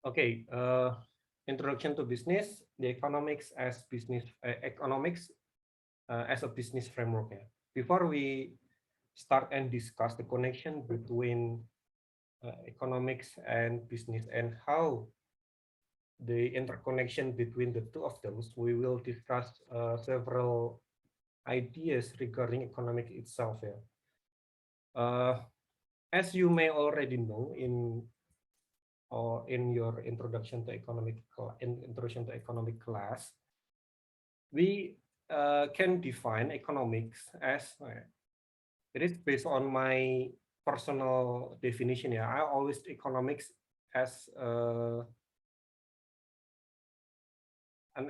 Okay, introduction to business, the economics as a business framework. Yeah. Before we start and discuss the connection between economics and business and how the interconnection between the two of them, we will discuss several ideas regarding economic itself. Yeah. As you may already know or in your introduction to economic class, we can define economics as it is based on my personal definition. Yeah, I always economics as an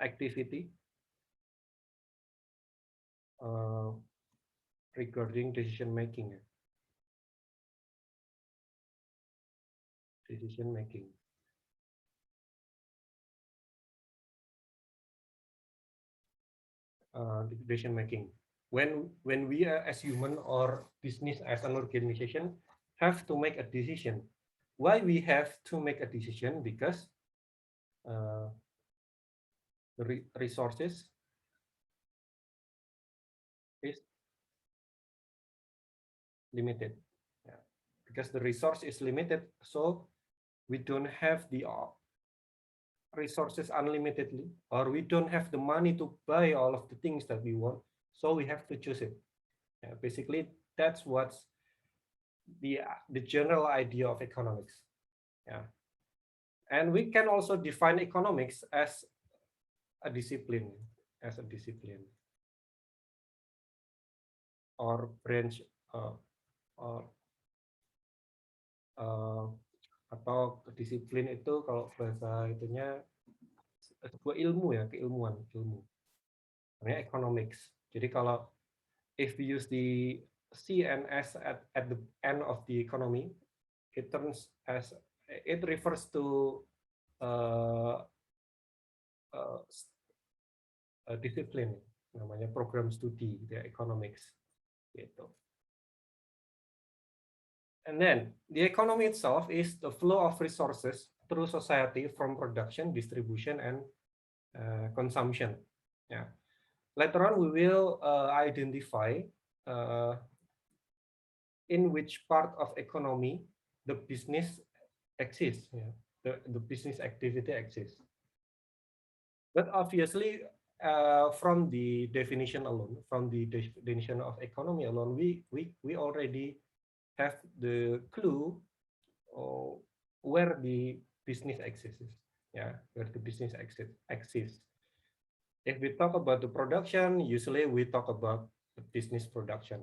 activity uh, regarding decision making. Decision making. Decision making. When we as human or business as an organization have to make a decision. Why we have to make a decision? Because the resources is limited. Yeah. Because the resource is limited, so we don't have the resources unlimitedly, or we don't have the money to buy all of the things that we want, so we have to choose it. Yeah, basically, that's what's the general idea of economics. Yeah, and we can also define economics as a discipline, or branch, or atau disiplin itu kalau bahasa itunya sebuah ilmu ya, ilmu. Namanya economics. Jadi kalau if we use the C and S at the end of the economy, it refers to uh, uh, discipline, namanya program studi, the economics gitu. And then the economy itself is the flow of resources through society from production, distribution, and consumption. Yeah. Later on, we will identify in which part of economy the business exists. Yeah. The business activity exists. But obviously, from the definition alone, from the definition of economy alone, we already have the clue where the business exists. Yeah, where the business exists. If we talk about the production, usually we talk about the business production.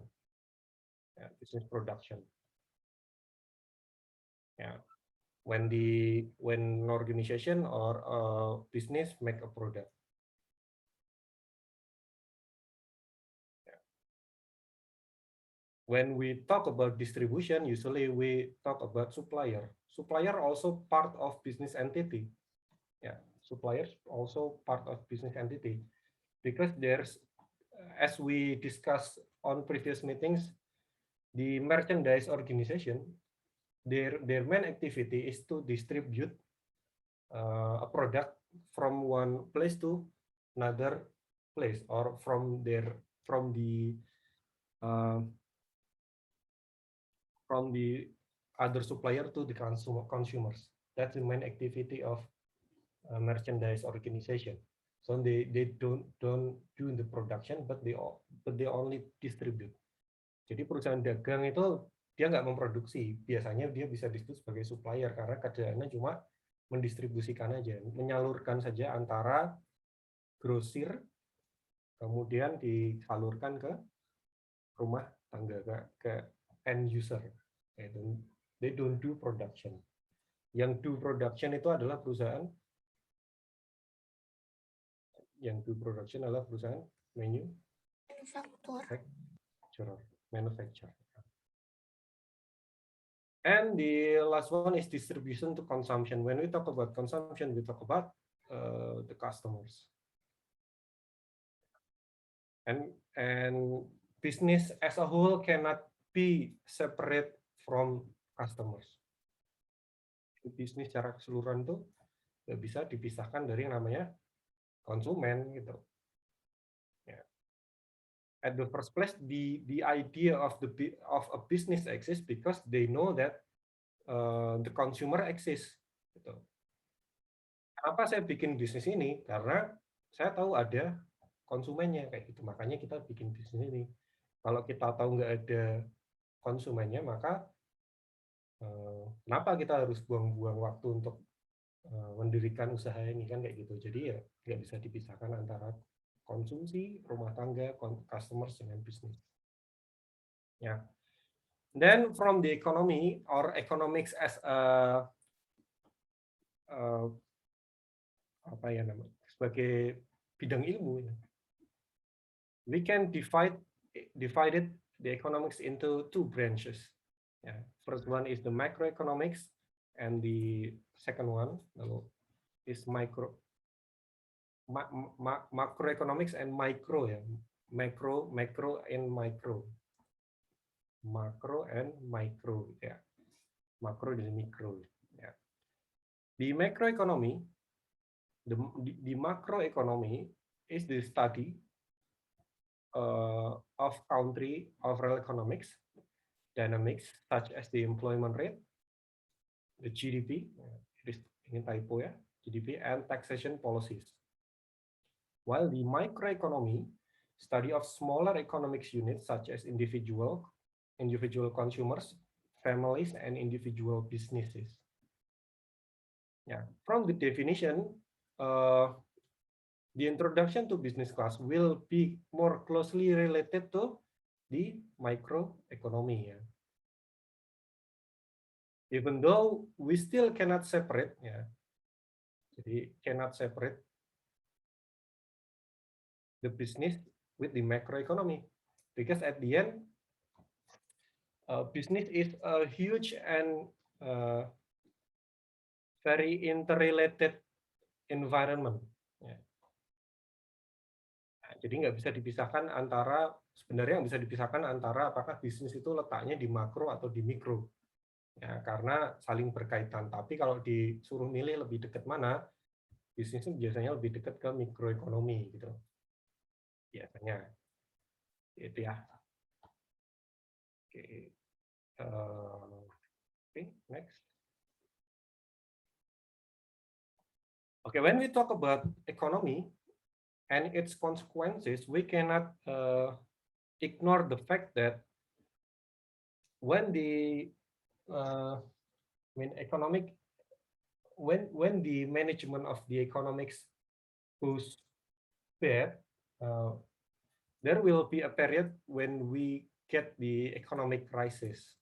Yeah, business production. Yeah, when an organization or a business make a product. Yeah. When we talk about distribution, usually we talk about supplier. Supplier also part of business entity. Yeah, suppliers also part of business entity, because there's, as we discussed on previous meetings, the merchandise organization, their main activity is to distribute a product from one place to another place, or from the other supplier to the consumers. That's the main activity of merchandise organization. So they don't do the production, but they only distribute. Jadi perusahaan dagang itu dia nggak memproduksi, biasanya dia bisa disebut sebagai supplier karena kerjaannya cuma mendistribusikan aja, menyalurkan saja antara grosir, kemudian disalurkan ke rumah tangga, ke end user. They don't do production. Yang do production itu adalah perusahaan manufacturer. And the last one is distribution to consumption. When we talk about consumption, we talk about the customers. And business as a whole cannot be separate from customers. Bisnis secara keseluruhan itu nggak bisa dipisahkan dari yang namanya konsumen gitu. Ya. At the first place, the idea of a business exists because they know that the consumer exists. Gitu. Kenapa saya bikin bisnis ini? Karena saya tahu ada konsumennya kayak gitu. Makanya kita bikin bisnis ini. Kalau kita tahu nggak ada konsumennya, maka kenapa kita harus buang-buang waktu untuk mendirikan usaha ini kan kayak gitu. Jadi ya nggak bisa dipisahkan antara konsumsi, rumah tangga, customers dengan bisnis. Ya. Then from the economy or economics as a apa ya namanya sebagai bidang ilmu, we can divided the economics into two branches. Yeah. First one is the macroeconomics, and the second one is macroeconomics and micro ya. Macro and micro. Macro and micro ya. Makro dan mikro ya. Di macroeconomy, the macroeconomy is the study of country overall economics dynamics such as the employment rate, the GDP, ini typo ya, GDP, and taxation policies. While the microeconomy, study of smaller economic units such as individual consumers, families, and individual businesses. Yeah, from the definition, the introduction to business class will be more closely related to the microeconomy. Yeah. Even though we still cannot separate, ya, jadi cannot separate the business with the macroeconomy, because at the end, business is a huge and very interrelated environment. Ya. Nah, jadi nggak bisa dipisahkan antara, sebenarnya yang bisa dipisahkan antara apakah bisnis itu letaknya di makro atau di mikro. Ya, karena saling berkaitan. Tapi kalau disuruh milih lebih dekat mana, bisnis itu biasanya lebih dekat ke mikroekonomi gitu. Biasanya. Itu ya. Oke. Next. Okay, when we talk about economy and its consequences, we cannot ignore the fact that when the when the management of the economics goes bad, there will be a period when we get the economic crisis.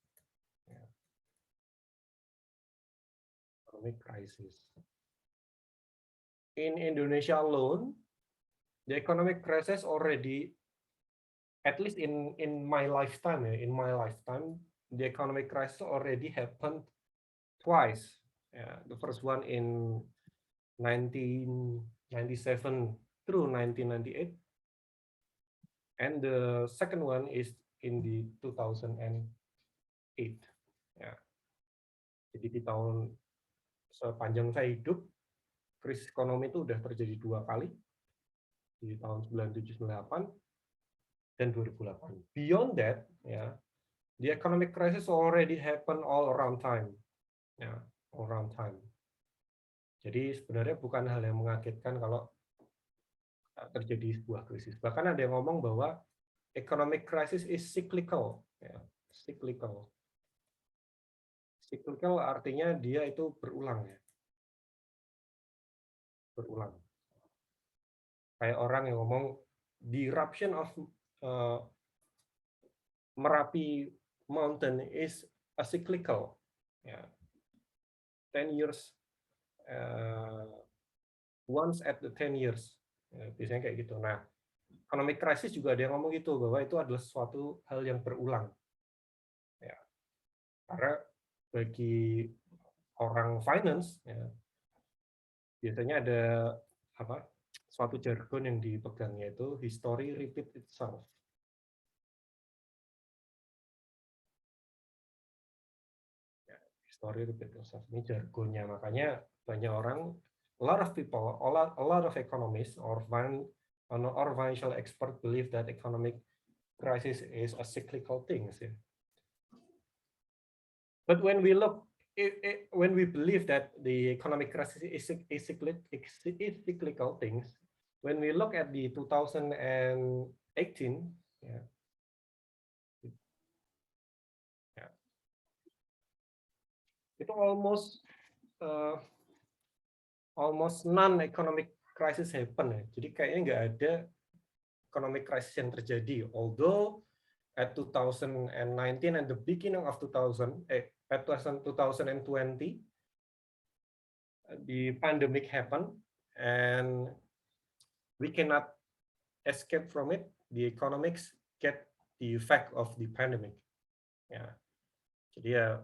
Economic crisis. In Indonesia alone, the economic crisis already, at least in my lifetime, the economic crisis already happened twice. The first one in 1997 through 1998, and the second one is in the 2008. Ya. Jadi di tahun sepanjang saya hidup, krisis ekonomi itu udah terjadi 2 kali, di tahun 97-98 dan 2008. Beyond that, ya, the economic crisis already happen all around time. Ya, all around time. Jadi sebenarnya bukan hal yang mengagetkan kalau terjadi sebuah krisis. Bahkan ada yang ngomong bahwa economic crisis is cyclical. Ya, cyclical. Cyclical artinya dia itu berulang ya. Berulang. Kayak orang yang ngomong the eruption of Merapi Mountain is a cyclical. Ya. 10 years once at the 10 years. Ya, biasanya kayak gitu. Nah, economic crisis juga ada yang ngomong gitu bahwa itu adalah suatu hal yang berulang. Ya. Karena bagi orang finance ya, biasanya ada apa? Suatu jargon yang dipegang, yaitu history repeat itself. Ya, history repeat itself ini jargonnya, makanya banyak orang a lot of people, a lot of economists or financial experts believe that economic crisis is a cyclical thing. But when we look, when we believe that the economic crisis is cyclical things, when we look at the 2018, itu almost non-economic crisis happen ya. Jadi kayaknya nggak ada economic crisis yang terjadi. Although at 2019 and the beginning of 2020, the pandemic happened and we cannot escape from it. The economics get the effect of the pandemic. Ya. Jadi ya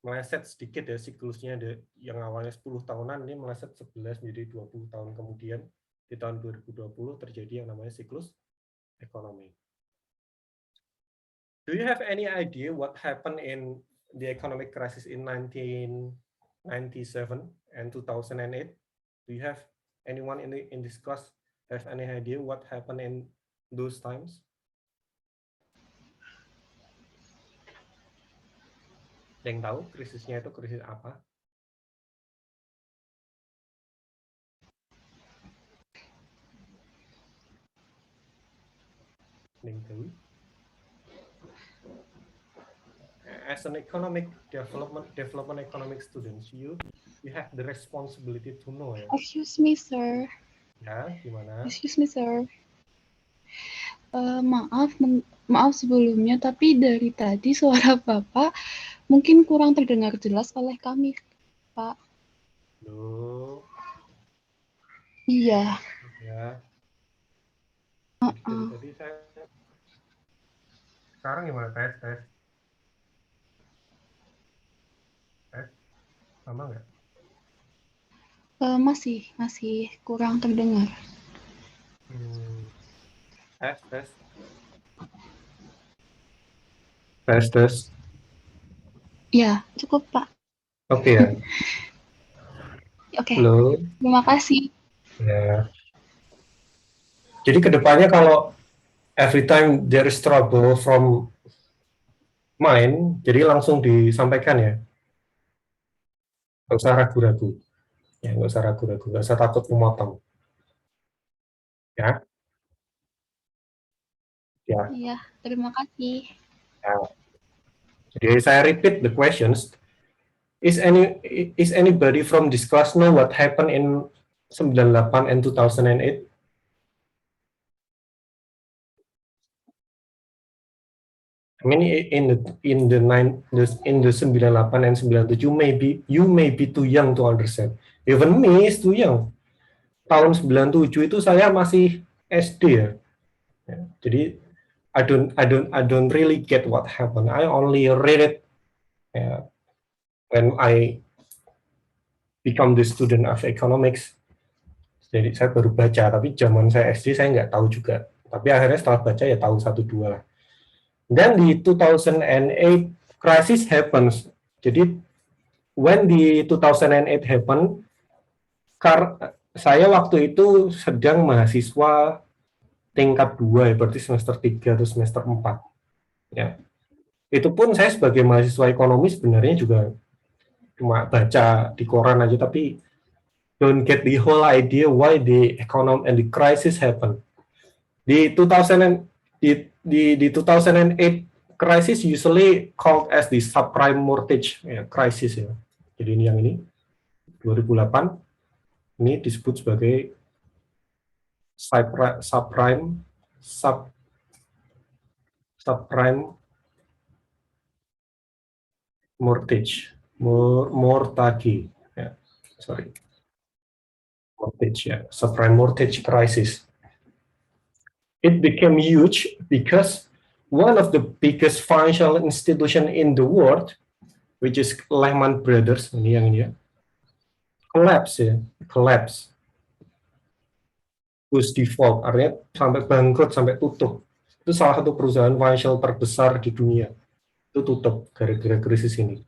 meleset sedikit ya siklusnya, yang awalnya 10 tahunan ini meleset 11 menjadi 20 tahun kemudian. Di tahun 2020 terjadi yang namanya siklus ekonomi. Do you have any idea what happened in the economic crisis in 1997 and 2008? Do you have anyone in this class have any idea what happened in those times? Ada yang tahu krisisnya itu krisis apa? Ada yang tahu? As an economic development economic students, you have the responsibility to know. Ya? Excuse me, sir. Ya, gimana? Excuse me, sir. Maaf sebelumnya, tapi dari tadi suara Bapak mungkin kurang terdengar jelas oleh kami, Pak. Loh. Iya. Ya. Tadi saya. Sekarang gimana? Tes. Sama nggak? Masih kurang terdengar. Tes. Ya, cukup, Pak. Oke ya. Oke. Halo. Terima kasih. Ya. Jadi kedepannya kalau every time there is trouble from mind, jadi langsung disampaikan ya. Nggak usah ragu-ragu. Ya, nggak usah ragu-ragu. Nggak usah takut memotong. Ya. Iya, terima kasih. Ya. Jadi saya repeat the questions. Is anybody from this class know what happened in 98 and 2008? I mean, in the 98 and 97, you may be too young to understand. Even me is too young. Tahun 97 itu saya masih SD ya. Jadi I don't really get what happened. I only read it when I become the student of economics. Jadi saya baru baca, tapi zaman saya SD saya nggak tahu juga. Tapi akhirnya setelah baca ya tahu 1-2 lah. Dan di 2008 crisis happens. Jadi when the 2008 happen, saya waktu itu sedang mahasiswa tingkat 2 ya, berarti semester 3 atau semester 4. Ya. Itu pun saya sebagai mahasiswa ekonomi sebenarnya juga cuma baca di koran aja, tapi don't get the whole idea why the economy and the crisis happen. Di 2008 crisis usually called as the subprime mortgage crisis ya. Jadi ini yang ini 2008 ini disebut sebagai subprime mortgage subprime mortgage crisis. It became huge because one of the biggest financial institution in the world, which is Lehman Brothers, ini yang ini ya, collapse. Terus default, artinya sampai bangkrut, sampai tutup. Itu salah satu perusahaan financial terbesar di dunia. Itu tutup gara-gara krisis ini.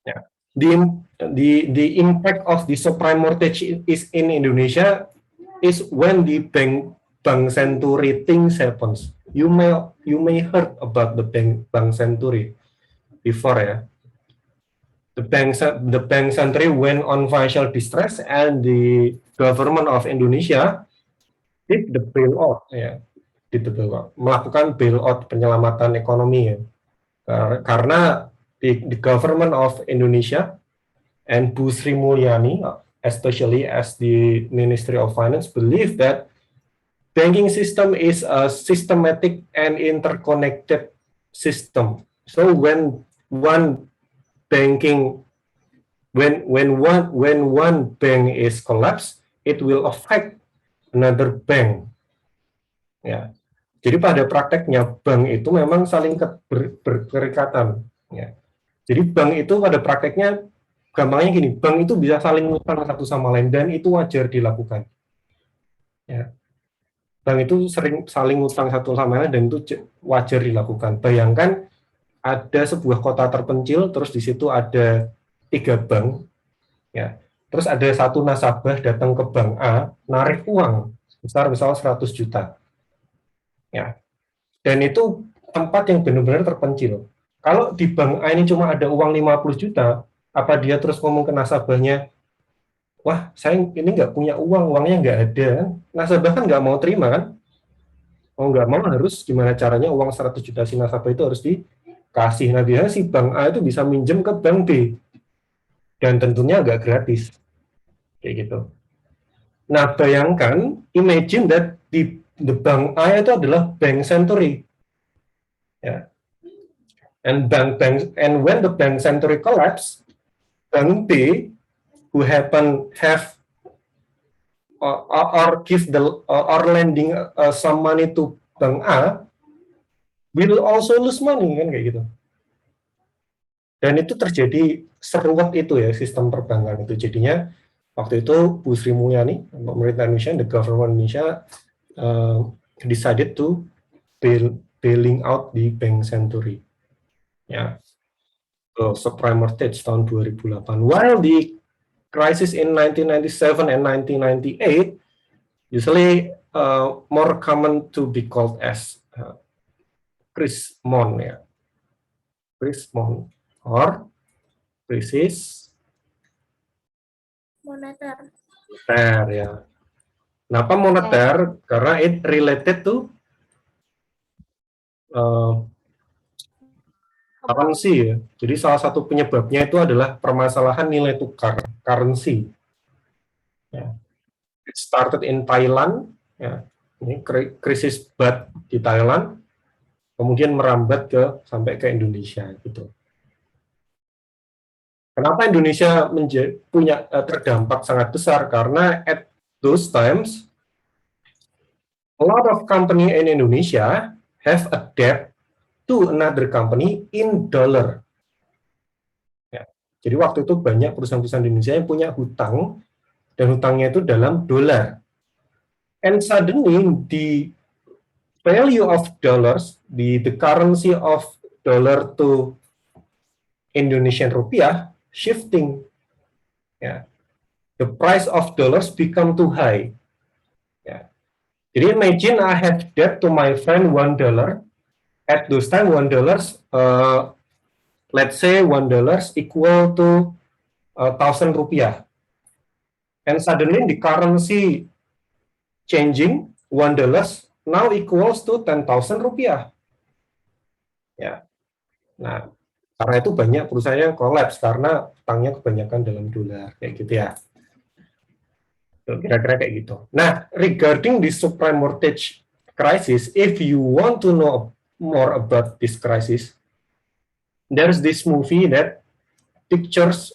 Ya. the impact of the subprime mortgage is in Indonesia is when the Bank Senturi things happens. You may heard about the Bank Senturi before, ya. The Bank Senturi went on financial distress and the government of Indonesia did the bailout, ya. Did the bailout, melakukan bailout, penyelamatan ekonomi, ya. Karena the government of Indonesia and Bu Sri Mulyani, especially as the Ministry of Finance, believe that banking system is a systematic and interconnected system. So when one banking, when one bank is collapsed, it will affect another bank. Ya, jadi pada prakteknya bank itu memang saling berkerikatan. Ya, jadi bank itu pada prakteknya gampangnya gini, bank itu bisa saling ngutang satu sama lain dan itu wajar dilakukan. Ya. Bank itu sering saling ngutang satu sama lain dan itu wajar dilakukan. Bayangkan ada sebuah kota terpencil, terus di situ ada 3 bank, ya. Terus ada satu nasabah datang ke bank A, narik uang besar misal 100 juta. Ya. Dan itu tempat yang benar-benar terpencil. Kalau di bank A ini cuma ada uang 50 juta, apa dia terus ngomong ke nasabahnya, wah saya ini nggak punya uang, uangnya nggak ada. Nasabah kan nggak mau terima kan? Mau nggak mau harus gimana caranya uang 100 juta si nasabah itu harus dikasih. Nah biasanya si bank A itu bisa minjem ke bank B. Dan tentunya agak gratis. Kayak gitu. Nah bayangkan, imagine that the bank A itu adalah Bank Senturi. Ya. And when the Bank Senturi collapse, Bank B who have or give the or lending some money to Bank A will also lose money, kan kayak gitu. Dan itu terjadi seruat itu ya sistem perbankan itu. Jadinya waktu itu Bu Sri Mulyani, pemerintah Indonesia, the government Indonesia decided to bailing out di Bank Senturi. Ya. Subprime mortgage tahun 2008. While the crisis in 1997 and 1998 usually more common to be called as Krismon, ya. Krismon or krisis moneter. Moneter, ya. Kenapa moneter? Karena it related to currency, ya. Jadi salah satu penyebabnya itu adalah permasalahan nilai tukar, currency. Ya. It started in Thailand, ya. Ini krisis baht di Thailand, kemudian merambat sampai ke Indonesia gitu. Kenapa Indonesia punya terdampak sangat besar? Karena at those times a lot of company in Indonesia have a debt to another company in dollar. Ya. Jadi waktu itu banyak perusahaan-perusahaan di Indonesia yang punya hutang dan hutangnya itu dalam dolar. And suddenly the value of dollars, the currency of dollar to Indonesian rupiah shifting. Ya. The price of dollars become too high. Ya. Jadi imagine I have debt to my friend $1. At those time $1, let's say $1 equal to 1,000 rupiah. And suddenly the currency changing $1 now equals to 10,000 rupiah. Ya. Nah, karena itu banyak perusahaan yang collapse karena utangnya kebanyakan dalam dolar kayak gitu ya. Kira-kira kayak gitu. Nah, regarding the subprime mortgage crisis, if you want to know more about this crisis, there's this movie that pictures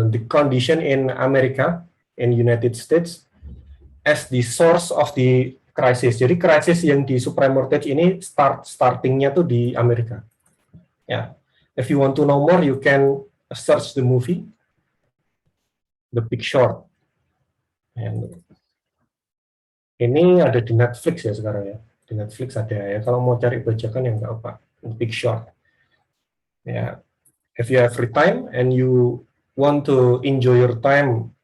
the condition in America, in United States, as the source of the crisis. Jadi krisis yang di subprime mortgage ini startingnya tuh di Amerika. Ya, if you want to know more, you can search the movie, The Big Short. And ini ada di Netflix ya sekarang ya. Di Netflix ada ya. Kalau mau cari bajakan ya nggak apa. The Big Short. Ya. if you have free time and you want to enjoy your time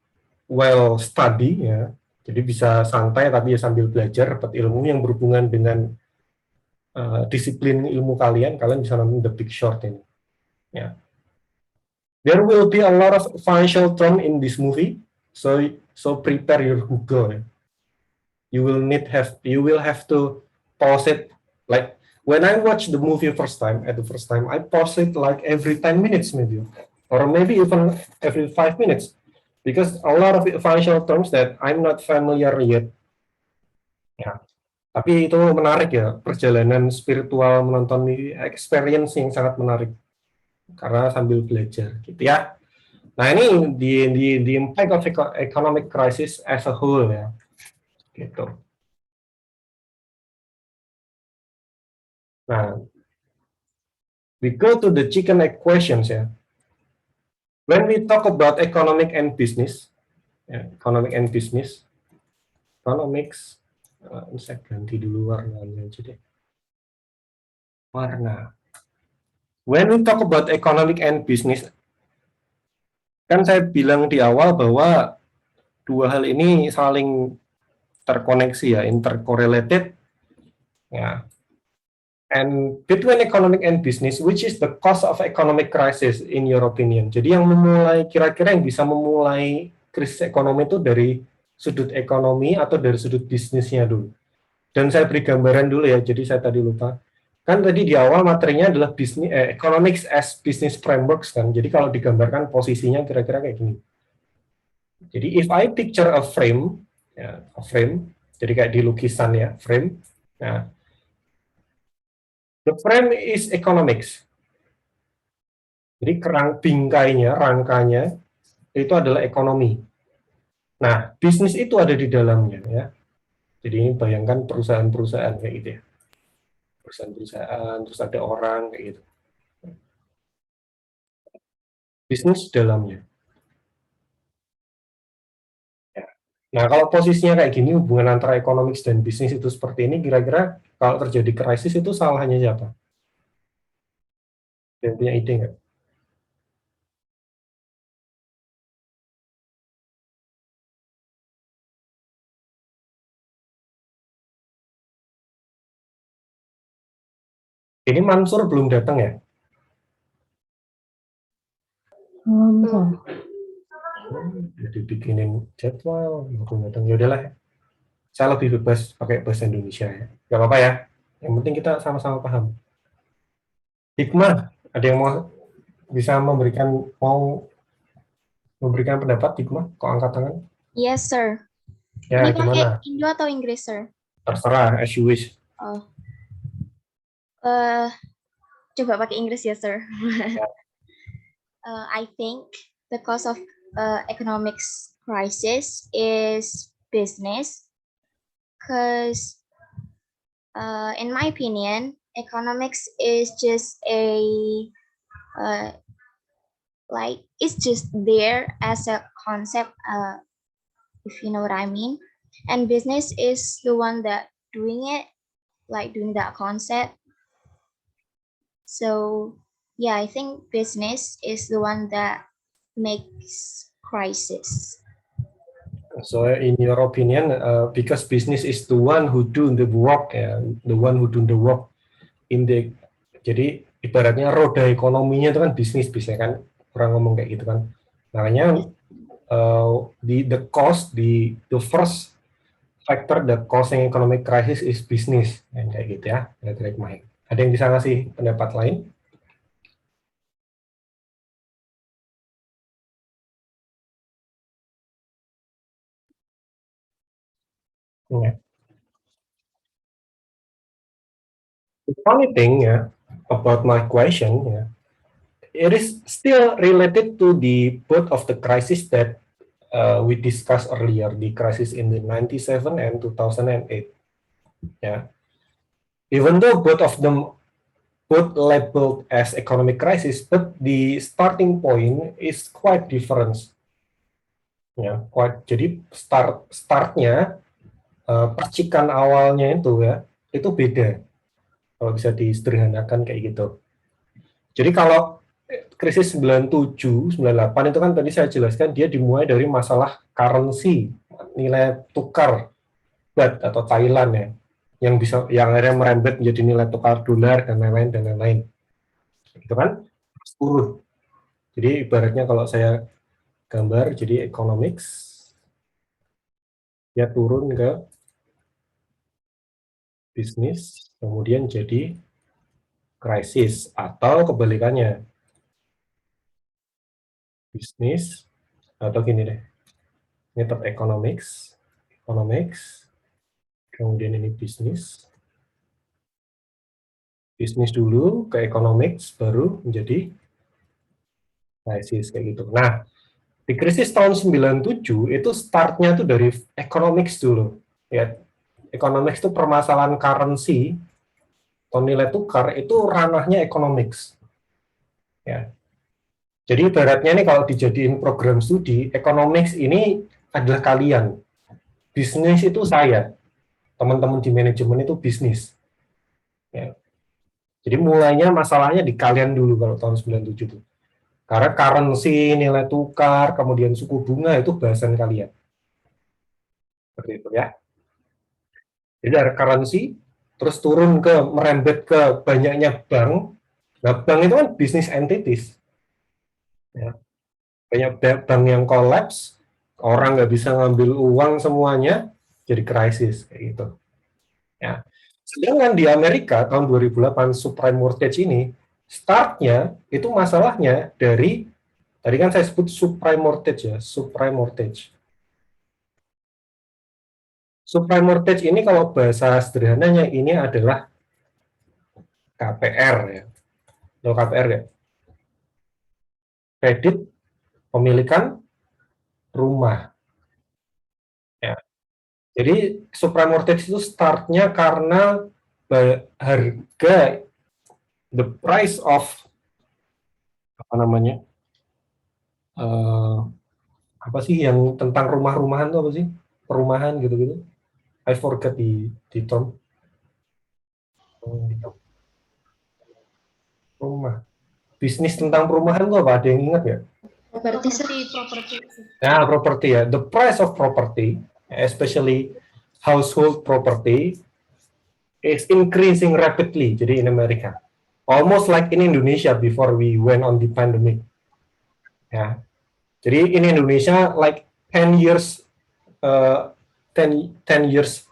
while study, ya, jadi bisa santai tapi ya sambil belajar, dapat ilmu yang berhubungan dengan disiplin ilmu kalian, kalian bisa nonton The Big Short ini. Ya. There will be a lot of financial term in this movie, so prepare your Google. Ya. You will have to pause it. Like when I watch the movie at the first time, I pause it like every 10 minutes maybe, or maybe even every 5 minutes, because a lot of financial terms that I'm not familiar yet. Ya. Tapi itu menarik ya, perjalanan spiritual menonton ini experience yang sangat menarik karena sambil belajar gitu ya. Nah, ini the impact of economic crisis as a whole ya. Gitu. Nah, we go to the chicken egg questions ya. When we talk about economic and business, economics, saya ganti dulu warnanya aja deh. Warna. When we talk about economic and business, kan saya bilang di awal bahwa dua hal ini saling terkoneksi ya, intercorrelated. Ya. And between economic and business, which is the cause of economic crisis in your opinion? Jadi yang kira-kira yang bisa memulai krisis ekonomi itu dari sudut ekonomi atau dari sudut bisnisnya dulu. Dan saya beri gambaran dulu ya, jadi saya tadi lupa. Kan tadi di awal materinya adalah economics as business frameworks kan. Jadi kalau digambarkan posisinya kira-kira kayak gini. Jadi if I picture a frame, ya, jadi kayak di lukisan ya, frame. Nah, the frame is economics. Jadi rangkanya itu adalah ekonomi. Nah, bisnis itu ada di dalamnya ya. Jadi ini bayangkan perusahaan-perusahaan kayak gitu ya. Perusahaan-perusahaan, terus ada orang kayak gitu. Bisnis dalamnya. Ya. Nah, kalau posisinya kayak gini, hubungan antara ekonomi dan bisnis itu seperti ini, kira-kira kalau terjadi krisis itu salahnya siapa? Dan punya ide nggak? Ini Mansur belum datang ya? Jadi bikinin jadwal, belum datang. Ya udahlah, saya lebih bebas pakai bahasa Indonesia ya. Gak apa-apa ya. Yang penting kita sama-sama paham. Hikmah, ada yang mau memberikan pendapat, Hikmah? Kok angkat tangan? Yes, sir. Ya, Ini pakai gimana? Indo atau Inggris, sir? Terserah, as you wish. Oh. Coba pakai Inggris ya, sir. I think the cause of economics crisis is business, because in my opinion, economics is just it's just there as a concept, if you know what I mean. And business is the one that doing it, like doing that concept. So yeah, I think business is the one that makes crisis. So in your opinion, because business is the one who do the work, the one who do the work in the, jadi ibaratnya roda ekonominya itu kan bisnis, biasanya kan orang ngomong kayak gitu kan. Makanya the first factor that causing economic crisis is business, kayak gitu ya. Ada yang bisa ngasih pendapat lain? Yeah. The funny thing about my question, it is still related to the both of the crisis that we discussed earlier, the crisis in the 97 and 2008. Yeah. Even though both of them labeled as economic crisis, but the starting point is quite different. Ya, jadi startnya percikan awalnya itu beda. Kalau bisa disederhanakan kayak gitu. Jadi kalau krisis 97, 98 itu kan tadi saya jelaskan dia dimulai dari masalah currency, nilai tukar baht atau Thailand ya, yang akhirnya merembet menjadi nilai tukar dolar dan lain-lain. Itu kan terus turun. Jadi ibaratnya kalau saya gambar, jadi economics dia turun ke bisnis, kemudian jadi krisis atau kebalikannya bisnis atau gini deh, ini tetap economics, kemudian ini bisnis dulu ke economics baru menjadi krisis kayak gitu. Nah, di krisis tahun 97 itu startnya tuh dari economics dulu. Ya, economics itu permasalahan currency atau nilai tukar itu ranahnya economics. Ya. Jadi ibaratnya nih kalau dijadiin program studi, economics ini adalah kalian. Bisnis itu saya. Teman-teman di manajemen itu bisnis. Ya. Jadi mulainya masalahnya di kalian dulu kalau tahun 97 itu. Karena currency, nilai tukar, kemudian suku bunga itu bahasan kalian. Seperti itu ya. Jadi dari currency, terus turun ke merembet ke banyaknya bank. Nah, bank itu kan bisnis entities. Ya. Banyak bank yang collapse, orang nggak bisa ngambil uang semuanya, jadi krisis kayak gitu. Ya. Sedangkan di Amerika tahun 2008 subprime mortgage ini startnya itu masalahnya dari tadi kan saya sebut subprime mortgage ya, subprime mortgage. Subprime mortgage ini kalau bahasa sederhananya ini adalah KPR ya. Lo KPR ya? Kredit pemilikan rumah. Ya. Jadi subprime mortgage itu startnya karena harga the price of apa namanya apa sih yang tentang rumah-rumahan itu apa sih perumahan gitu-gitu I forget di term rumah bisnis tentang perumahan itu apa ada yang ingat ya Property. nah property ya the price of property especially household property is increasing rapidly jadi in America almost like in Indonesia before we went on the pandemic ya jadi in Indonesia like 10 years 10 years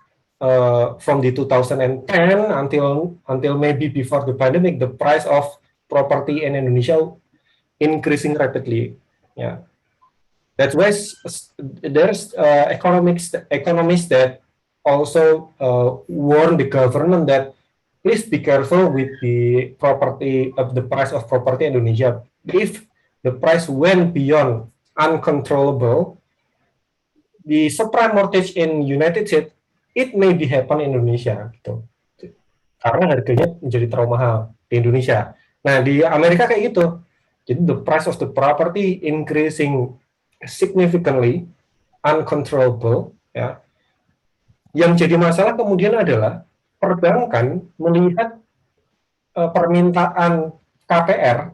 from the 2010 until maybe before the pandemic, the price of property in Indonesia increasing rapidly. Yeah, that's why there's economists that also warn the government that please be careful with the property of the price of property in Indonesia. If the price went beyond uncontrollable, the subprime mortgage in United States it may be happen in Indonesia gitu. Karena harganya menjadi terlalu mahal di Indonesia. Nah, di Amerika kayak gitu. Jadi the price of the property increasing significantly uncontrollable ya. Yang jadi masalah kemudian adalah perbankan melihat permintaan KPR.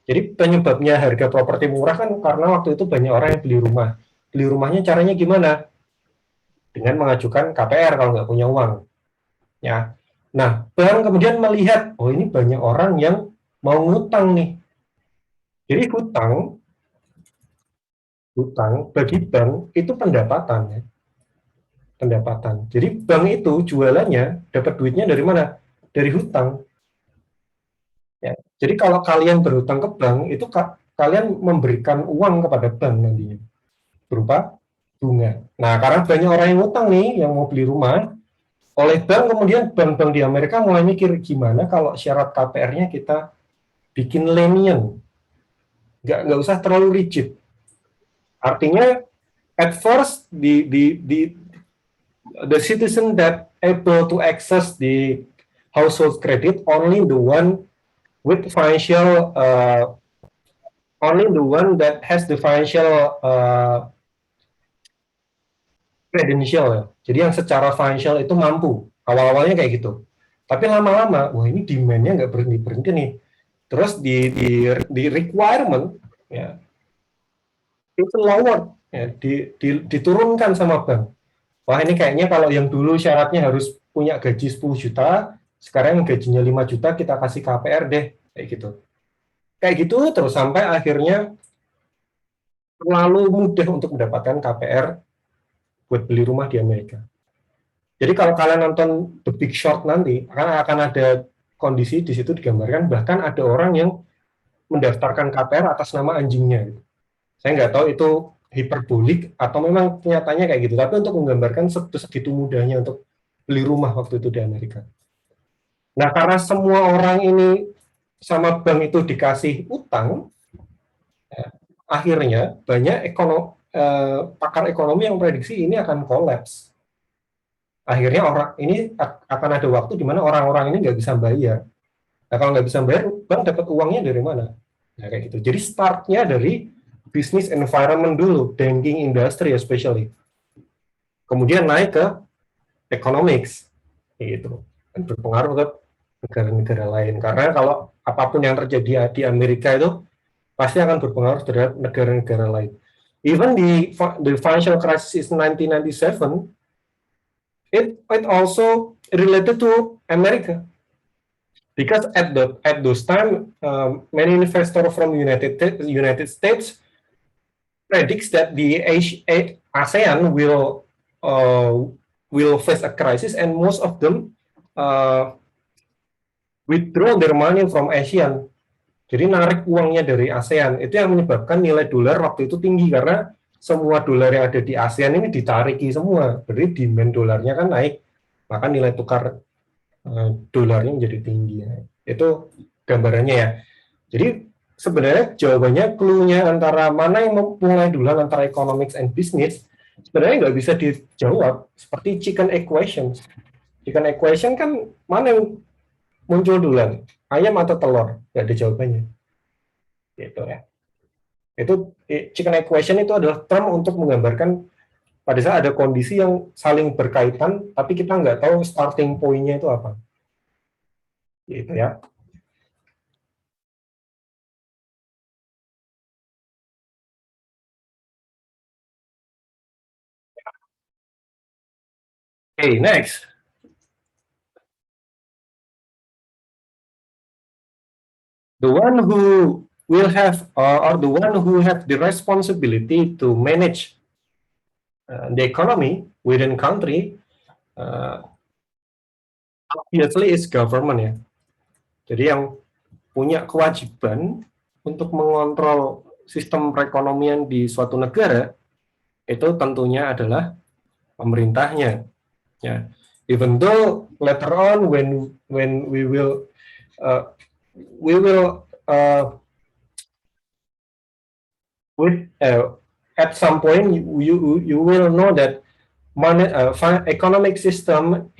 Jadi penyebabnya harga properti murah kan karena waktu itu banyak orang yang beli rumah. Beli rumahnya caranya gimana? Dengan mengajukan KPR kalau nggak punya uang. Ya. Nah, bank kemudian melihat, oh ini banyak orang yang mau ngutang nih. Jadi hutang bagi bank itu pendapatan ya. Pendapatan. Jadi bank itu jualannya dapat duitnya dari mana? Dari hutang. Ya. Jadi kalau kalian berhutang ke bank, itu kalian memberikan uang kepada bank nantinya berupa bunga. Nah, karena banyak orang yang ngutang nih, yang mau beli rumah, oleh bank kemudian bank-bank di Amerika mulai mikir gimana kalau syarat KPR-nya kita bikin lenient, nggak usah terlalu rigid. Artinya, at first the citizen that able to access the household credit only the one with financial only the one that has the financial credential ya. Jadi yang secara financial itu mampu. Awal-awalnya kayak gitu. Tapi lama-lama, wah ini demand-nya nggak berhenti-berhenti nih. terus di requirement ya itu lower ya, diturunkan sama bank. Wah ini kayaknya kalau yang dulu syaratnya harus punya gaji 10 juta, sekarang gajinya 5 juta kita kasih KPR deh, kayak gitu. Kayak gitu terus sampai akhirnya terlalu mudah untuk mendapatkan KPR buat beli rumah di Amerika. Jadi kalau kalian nonton The Big Short nanti, akan ada kondisi di situ digambarkan, bahkan ada orang yang mendaftarkan KPR atas nama anjingnya. Gitu. Saya nggak tahu itu hiperbolik atau memang kenyataannya kayak gitu, tapi untuk menggambarkan segitu mudahnya untuk beli rumah waktu itu di Amerika. Nah, karena semua orang ini sama bank itu dikasih utang, ya, akhirnya banyak pakar ekonomi yang prediksi ini akan kolaps. Akhirnya orang ini akan ada waktu di mana orang-orang ini nggak bisa bayar. Nah, kalau nggak bisa bayar, bank dapat uangnya dari mana? Nah, kayak gitu. Jadi startnya dari business environment dulu, banking industry especially. Kemudian naik ke economics, gitu. Dan berpengaruh ke negara-negara lain. Karena kalau apapun yang terjadi di Amerika itu pasti akan berpengaruh terhadap negara-negara lain. Even the financial crisis 1997, it also related to America. Because at those time, many investors from United States predicts that the ASEAN will face a crisis, and most of them withdraw their money from ASEAN. Jadi narik uangnya dari ASEAN. Itu yang menyebabkan nilai dolar waktu itu tinggi karena semua dolar yang ada di ASEAN ini ditariki semua. Berarti demand dolarnya kan naik, maka nilai tukar dolarnya menjadi tinggi. Itu gambarannya ya. Jadi sebenarnya jawabannya, clue-nya antara mana yang memulai duluan antara economics and business, sebenarnya nggak bisa dijawab seperti chicken equation. Chicken equation kan mana yang muncul duluan, ayam atau telur? Nggak ada jawabannya. Gitu ya. Itu chicken equation itu adalah term untuk menggambarkan pada saat ada kondisi yang saling berkaitan, tapi kita nggak tahu starting point-nya itu apa. Gitu ya. Okay, next. The one who will have, or the one who have the responsibility to manage the economy within country, obviously is government ya. Jadi yang punya kewajiban untuk mengontrol sistem perekonomian di suatu negara itu tentunya adalah pemerintahnya. Ya. Even though later on when we will at some point you will know that economic system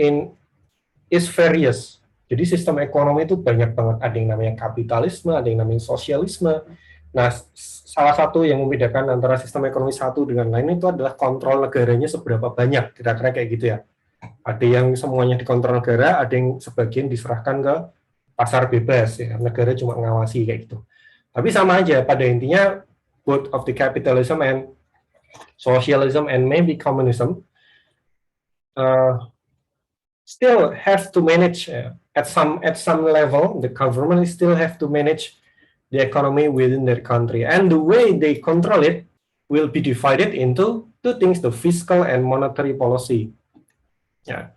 is various. Jadi sistem ekonomi itu banyak banget. Ada yang namanya kapitalisme, ada yang namanya sosialisme. Nah, salah satu yang membedakan antara sistem ekonomi satu dengan lain itu adalah kontrol negaranya seberapa banyak. Kira-kira kayak gitu ya. Ada yang semuanya dikontrol negara, ada yang sebagian diserahkan ke pasar bebas. Ya. Negara cuma ngawasi kayak gitu. Tapi sama aja, pada intinya both of the capitalism and socialism and maybe communism still have to manage at some level. The government still have to manage the economy within their country, and the way they control it will be divided into two things: the fiscal and monetary policy. Yeah,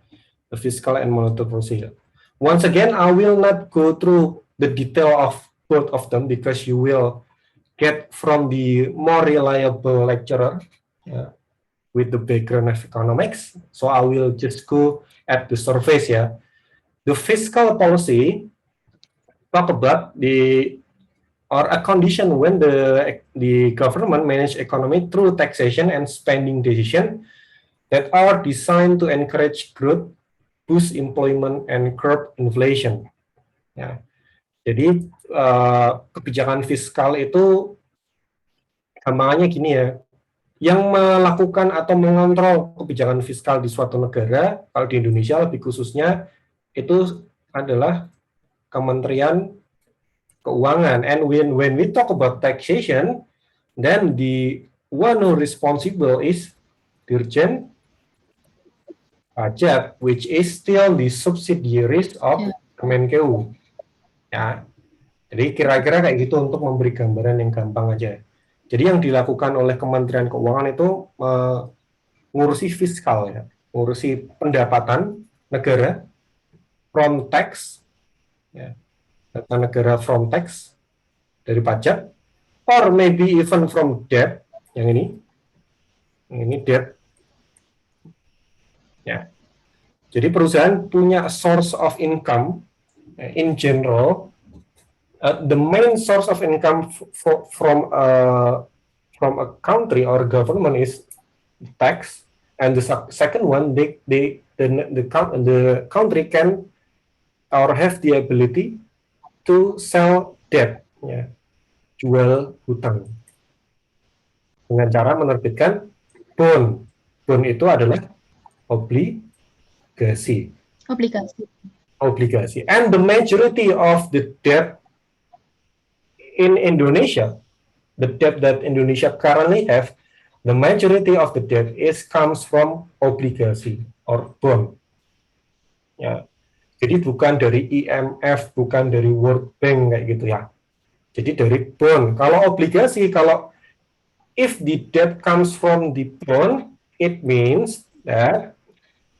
the fiscal and monetary policy. Once again, I will not go through the detail of both of them because you will get from the more reliable lecturer with the background of economics. So I will just go at the surface ya. The fiscal policy talk about a condition when the government manage economy through taxation and spending decision that are designed to encourage growth, boost employment, and curb inflation. Ya. Jadi kebijakan fiskal itu gampangannya gini ya. Yang melakukan atau mengontrol kebijakan fiskal di suatu negara, kalau di Indonesia lebih khususnya, itu adalah Kementerian keuangan. And when we talk about taxation, then the one who responsible is Dirjen Pajak, which is still the subsidiaries of Kemenkeu. Ya, jadi kira-kira kayak gitu untuk memberi gambaran yang gampang aja. Jadi yang dilakukan oleh Kementerian Keuangan itu ngurusi fiskal, ya, ngurusi pendapatan negara from tax, ya, data negara from tax dari pajak, or maybe even from debt, yang ini debt. Ya. Jadi perusahaan punya source of income in general. The main source of income from a country or government is tax, and the second one, the country can or have the ability to sell debt, ya, jual hutang dengan cara menerbitkan bond. Bond itu adalah obligasi. And the majority of the debt in Indonesia, the debt that Indonesia currently have, the majority of the debt comes from obligasi or bond. Ya, jadi bukan dari IMF, bukan dari World Bank kayak gitu ya. Jadi dari bond. Kalau obligasi, if the debt comes from the bond, it means that,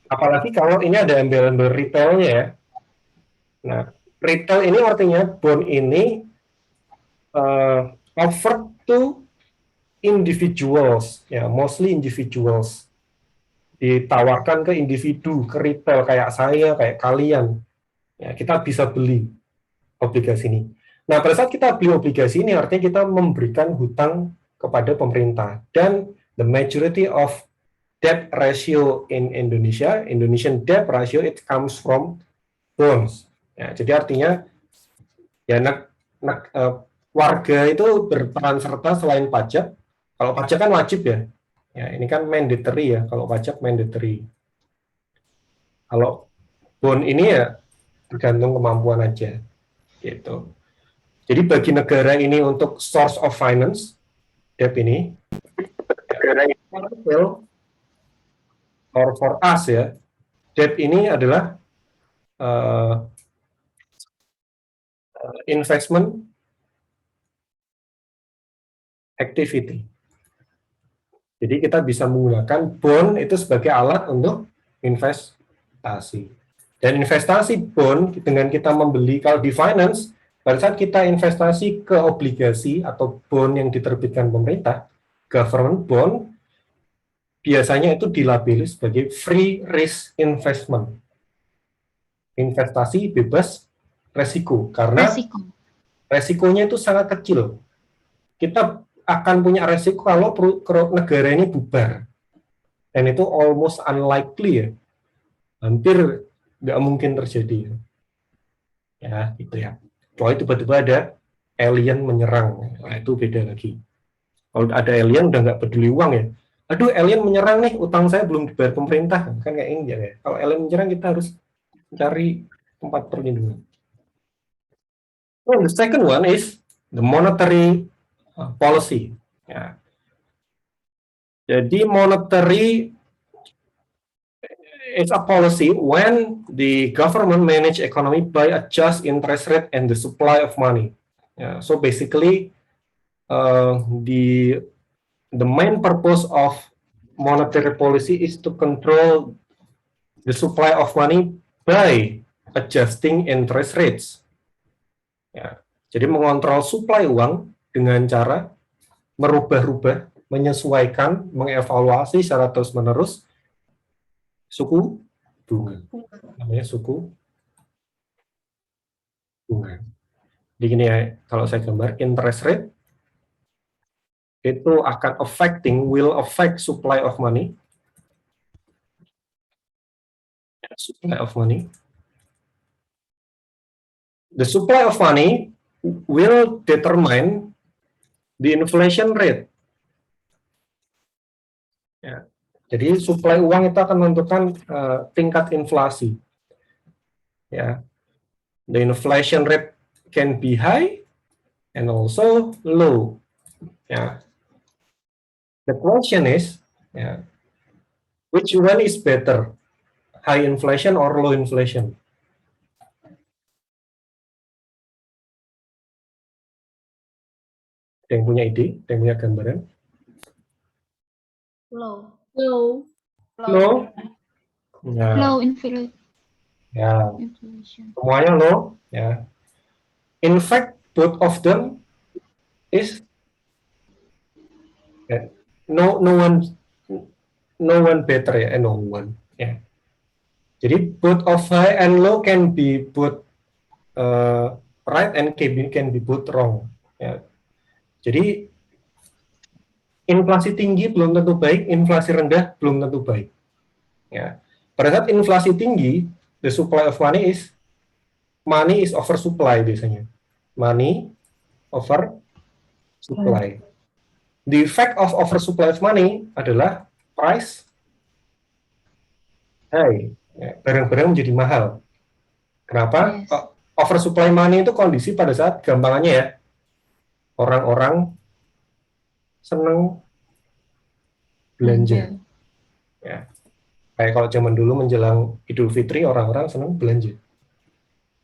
apalagi kalau ini ada embel-embel retailnya ya. Nah, retail ini artinya bond ini offered to individuals, ya, mostly individuals. Ditawarkan ke individu, ke retail kayak saya, kayak kalian. Ya, kita bisa beli obligasi ini. Nah, pada saat kita beli obligasi ini artinya kita memberikan hutang kepada pemerintah. Dan the majority of debt ratio in Indonesia, Indonesian debt ratio, it comes from bonds. Ya, jadi artinya ya warga itu berperan serta selain pajak. Kalau pajak kan wajib ya. Ya, ini kan mandatory ya. Kalau pajak mandatory. Kalau bond ini ya tergantung kemampuan aja. Gitu. Jadi bagi negara ini untuk source of finance, debt ini, or for us ya, debt ini adalah investment activity. Jadi kita bisa menggunakan bond itu sebagai alat untuk investasi. Dan investasi bond dengan kita membeli, kalau di finance, pada saat kita investasi ke obligasi atau bond yang diterbitkan pemerintah, government bond, biasanya itu dilabeli sebagai free risk investment. Investasi bebas resiko, karena resikonya itu sangat kecil. Kita akan punya resiko kalau negara ini bubar. Dan itu almost unlikely ya. Hampir nggak mungkin terjadi. Ya, gitu ya. Kalau tiba-tiba ada alien menyerang, nah, itu beda lagi. Kalau ada alien udah nggak peduli uang ya. Aduh, alien menyerang nih, utang saya belum dibayar pemerintah. Kan kayak ini ya. Kalau alien menyerang kita harus cari tempat perlindungan. The second one is the monetary policy. Ya. Jadi monetary is a policy when the government manage economy by adjust interest rate and the supply of money. So basically, the main purpose of monetary policy is to control the supply of money by adjusting interest rates. Ya, jadi mengontrol supply uang dengan cara merubah-rubah, menyesuaikan, mengevaluasi secara terus-menerus suku bunga. Namanya suku bunga. Jadi gini ya, kalau saya gambar interest rate itu akan will affect supply of money. Supply of money. The supply of money will determine the inflation rate. Ya. Jadi supply uang itu akan menentukan tingkat inflasi. Ya. The inflation rate can be high and also low. Yeah. The question is, yeah, which one is better, high inflation or low inflation? Ada yang punya ide? Ada yang punya gambaran? Low. Low. Low. Nah, Low inflation. ya, semuanya low. Ya. In fact, both of them is no one better ya, no one. Ya. Jadi both of high and low can be both right and can be both wrong. Ya. Jadi inflasi tinggi belum tentu baik, inflasi rendah belum tentu baik. Ya. Pada saat inflasi tinggi, the supply of money is oversupply biasanya. Money over supply. The effect of oversupply of money adalah price high. Ya, barang-barang menjadi mahal. Kenapa? Yes. Oversupply money itu kondisi pada saat gampangannya ya, orang-orang seneng belanja. Ya. Kayak kalau zaman dulu menjelang Idul Fitri, orang-orang seneng belanja.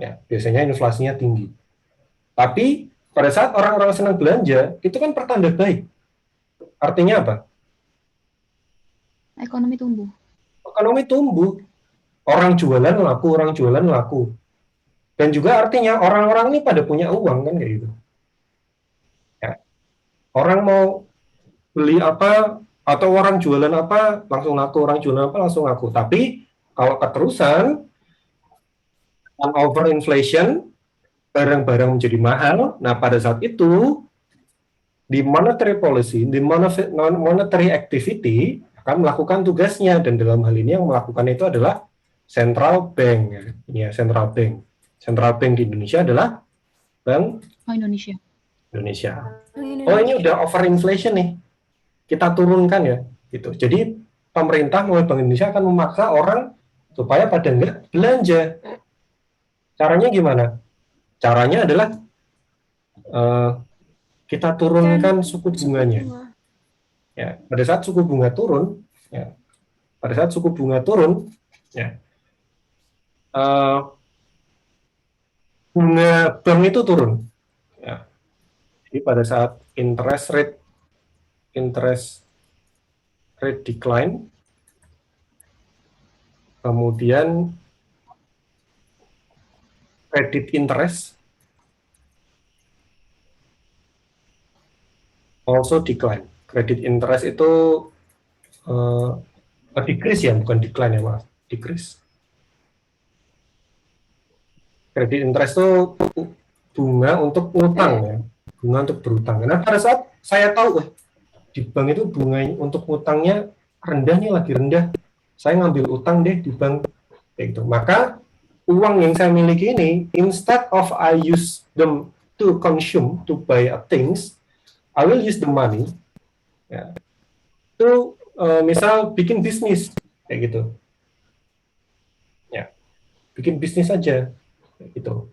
Ya, biasanya inflasinya tinggi. Tapi pada saat orang-orang senang belanja, itu kan pertanda baik. Artinya apa? Ekonomi tumbuh. Ekonomi tumbuh. Orang jualan laku. Dan juga artinya orang-orang ini pada punya uang kan kayak gitu. Ya. Orang mau beli apa atau orang jualan apa langsung laku, orang jualan apa langsung laku. Tapi kalau keterusan over inflation, barang-barang menjadi mahal. Nah, pada saat itu di monetary policy, di monetary activity akan melakukan tugasnya, dan dalam hal ini yang melakukan itu adalah central bank. Ya, central bank. Central bank di Indonesia adalah Bank Indonesia. Oh, ini udah over inflation nih. Kita turunkan ya, gitu. Jadi pemerintah melalui Bank Indonesia akan memaksa orang supaya pada nggak belanja. Caranya gimana? Caranya adalah kita turunkan suku bunganya. Ya, pada saat suku bunga turun, ya, ya, bunga bank itu turun. Ya. Jadi pada saat interest rate decline, kemudian credit interest also decline. Credit interest itu decrease ya, bukan decline ya, maaf, decrease. Credit interest itu bunga untuk utang ya, bunga untuk berutang. Nah, pada saat saya tahu di bank itu bunga untuk utangnya rendahnya lagi rendah, saya ngambil utang deh di bank, kayak gitu. Maka uang yang saya miliki ini, instead of I use them to consume, to buy things, I will use the money ya, to misal bikin bisnis kayak gitu. Ya, bikin bisnis aja kayak gitu.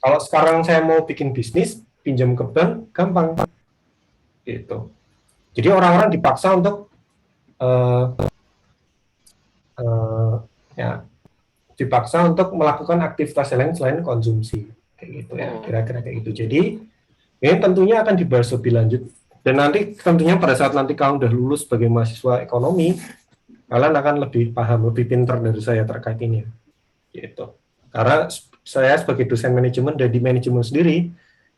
Kalau sekarang saya mau bikin bisnis, pinjam ke bank gampang gitu. Jadi orang-orang dipaksa untuk ya, dipaksa untuk melakukan aktivitas lain selain konsumsi kayak gitu ya, kira-kira kayak gitu. Jadi ini tentunya akan dibahas lebih lanjut, dan nanti tentunya pada saat nanti kamu udah lulus sebagai mahasiswa ekonomi, kalian akan lebih paham, lebih pintar dari saya terkait ini gitu. Karena saya sebagai dosen manajemen dan di manajemen sendiri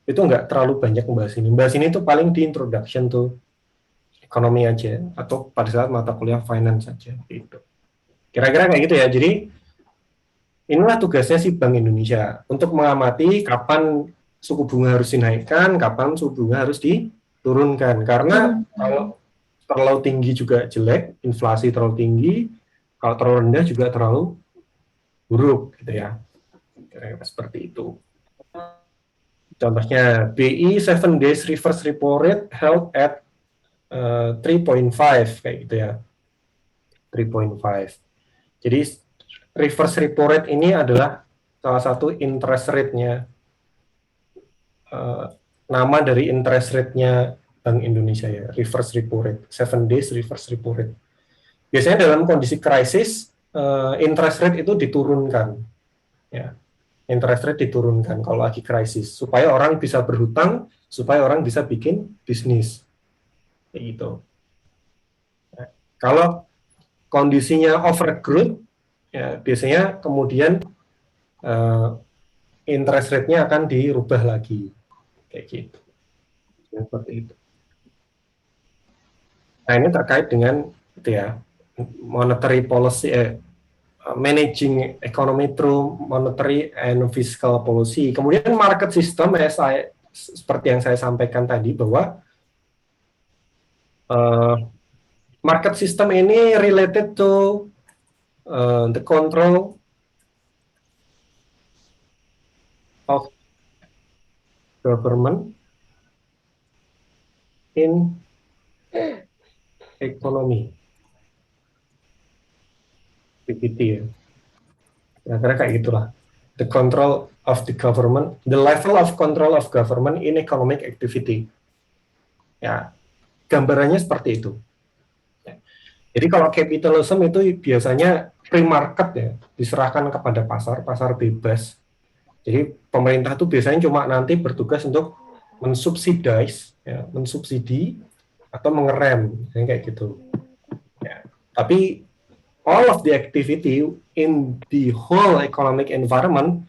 itu nggak terlalu banyak membahas ini. Bahas ini tuh paling di introduction tuh ekonomi aja, atau pada saat mata kuliah finance saja gitu. Kira-kira kayak gitu ya. Jadi inilah tugasnya si Bank Indonesia untuk mengamati kapan suku bunga harus dinaikkan, kapan suku bunga harus diturunkan. Karena kalau terlalu tinggi juga jelek, inflasi terlalu tinggi, kalau terlalu rendah juga terlalu buruk gitu ya. Kira-kira seperti itu. Contohnya BI 7 days reverse repo rate held at 3.5 kayak gitu ya. 3.5. Jadi reverse repo rate ini adalah salah satu interest rate-nya nama dari interest rate-nya Bank Indonesia ya, reverse repo rate, 7 days reverse repo rate. Biasanya dalam kondisi krisis, interest rate itu diturunkan, ya. Interest rate diturunkan kalau lagi krisis, supaya orang bisa berhutang, supaya orang bisa bikin bisnis, kayak gitu. Nah, kalau kondisinya overgrowth, ya biasanya kemudian interest rate-nya akan dirubah lagi, kayak gitu. Seperti itu. Nah, ini terkait dengan itu ya, monetary policy, managing economy through monetary and fiscal policy. Kemudian market system, seperti yang saya sampaikan tadi, bahwa market system ini related to the control of government in economy. PPT ya. Kira-kira kayak gitulah. The control of the government, the level of control of government in economic activity. Ya, gambarannya seperti itu. Ya. Jadi kalau capitalism itu biasanya free market ya, diserahkan kepada pasar, pasar bebas. Jadi pemerintah itu biasanya cuma nanti bertugas untuk mensubsidize, ya, mensubsidi atau mengerem, kayak gitu. Ya. Tapi all of the activity in the whole economic environment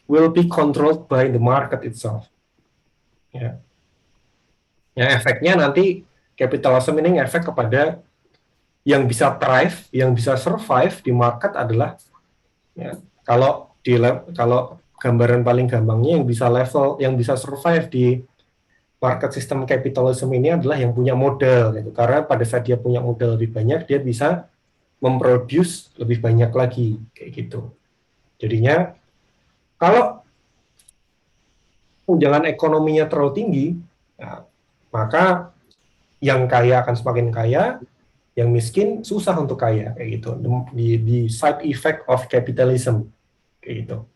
will be controlled by the market itself. Ya. Yang efeknya nanti capitalism ini efek kepada yang bisa thrive, yang bisa survive di market adalah, ya, kalau gambaran paling gampangnya yang bisa level, yang bisa survive di market system capitalism ini adalah yang punya modal, gitu. Karena pada saat dia punya modal lebih banyak, dia bisa memproduce lebih banyak lagi, kayak gitu. Jadinya kalau tunjangan ekonominya terlalu tinggi, ya, maka yang kaya akan semakin kaya, yang miskin susah untuk kaya, kayak gitu. Di side effect of capitalism, kayak gitu.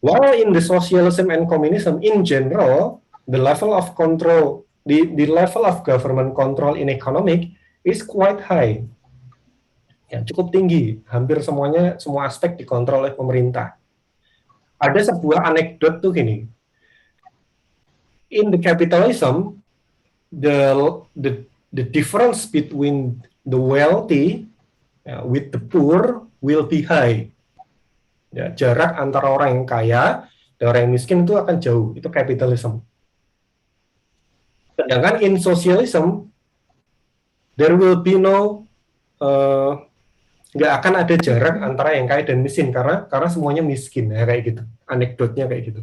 While in the socialism and communism in general, the level of control, the level of government control in economic is quite high. Ya, cukup tinggi, hampir semuanya, semua aspek dikontrol oleh pemerintah. Ada sebuah anekdot tuh gini, in the capitalism, the difference between the wealthy with the poor will be high. Ya, jarak antara orang yang kaya dan orang yang miskin itu akan jauh, itu capitalism. Sedangkan in socialism, there will be no nggak akan ada jarak antara yang kaya dan miskin karena semuanya miskin, ya, kayak gitu. Anekdotnya kayak gitu.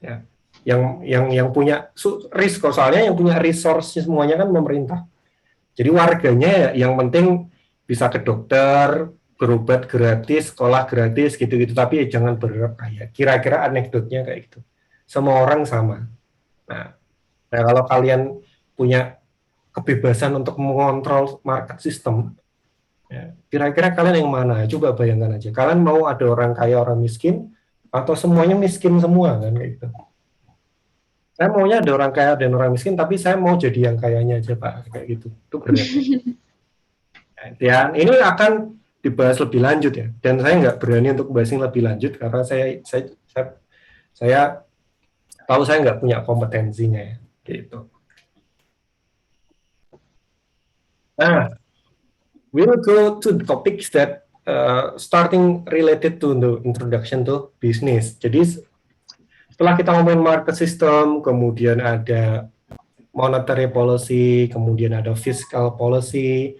Ya. Yang punya risk, soalnya yang punya resource semuanya kan pemerintah. Jadi warganya ya, yang penting bisa ke dokter, berobat gratis, sekolah gratis, gitu-gitu. Tapi ya jangan berharap kaya. Kira-kira anekdotnya kayak gitu. Semua orang sama. Nah, kalau kalian punya kebebasan untuk mengontrol market system, ya, kira-kira kalian yang mana? Coba bayangkan aja. Kalian mau ada orang kaya, orang miskin, atau semuanya miskin semua, kan kayak gitu. Saya maunya ada orang kaya dan orang miskin, tapi saya mau jadi yang kayanya aja, Pak, kayak gitu. Itu berat. Dan ini akan dibahas lebih lanjut ya. Dan saya nggak berani untuk bahas ini lebih lanjut karena saya tahu saya nggak punya kompetensinya ya, gitu. Nah, we will go to the topics that starting related to the introduction to business. Jadi setelah kita ngomongin market system, kemudian ada monetary policy, kemudian ada fiscal policy.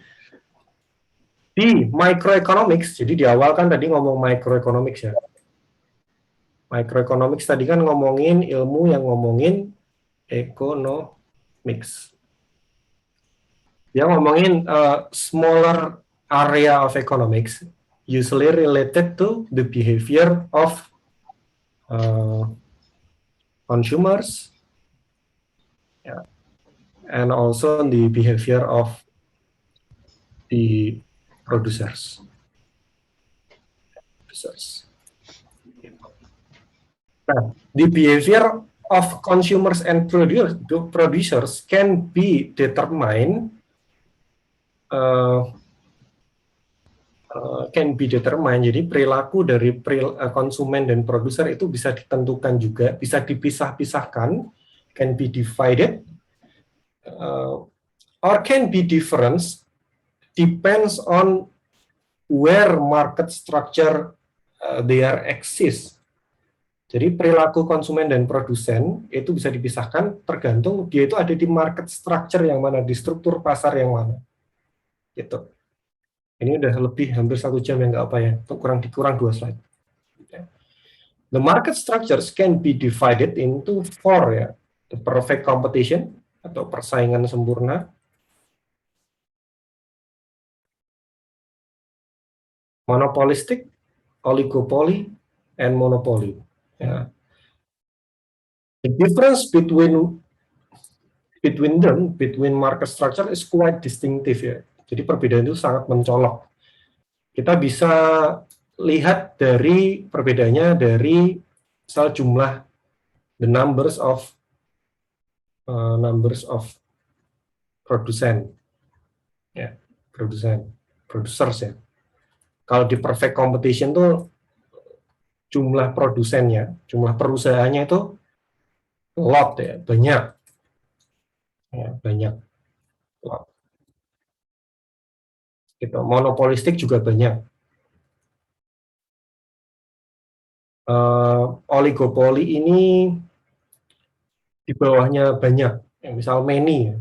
Di microeconomics, jadi di awal kan tadi ngomong microeconomics ya. Microeconomics tadi kan ngomongin ilmu yang ngomongin economics. Dia ngomongin smaller area of economics, usually related to the behavior of consumers, yeah, and also the behavior of the producers. The behavior of consumers and producers can be determined jadi perilaku dari konsumen dan produser itu bisa ditentukan juga, bisa dipisah-pisahkan, can be divided, or can be different, depends on where market structure there exists. Jadi perilaku konsumen dan produsen itu bisa dipisahkan tergantung dia itu ada di market structure yang mana, di struktur pasar yang mana. Gitu. Ini udah lebih hampir 1 jam ya, nggak apa ya, kurang 2 slide. The market structures can be divided into 4 ya. The perfect competition atau persaingan sempurna, monopolistic, oligopoly, and monopoly. Ya. The difference between market structure is quite distinctive ya. Jadi perbedaan itu sangat mencolok. Kita bisa lihat dari perbedaannya dari misal jumlah the numbers of produsen, ya, producers ya. Kalau di perfect competition tuh jumlah produsennya, jumlah perusahaannya itu lot ya, banyak. Ya, banyak. Lot. Gitu. Monopolistik juga banyak. Oligopoli ini di bawahnya banyak, ya, misal many. Ya.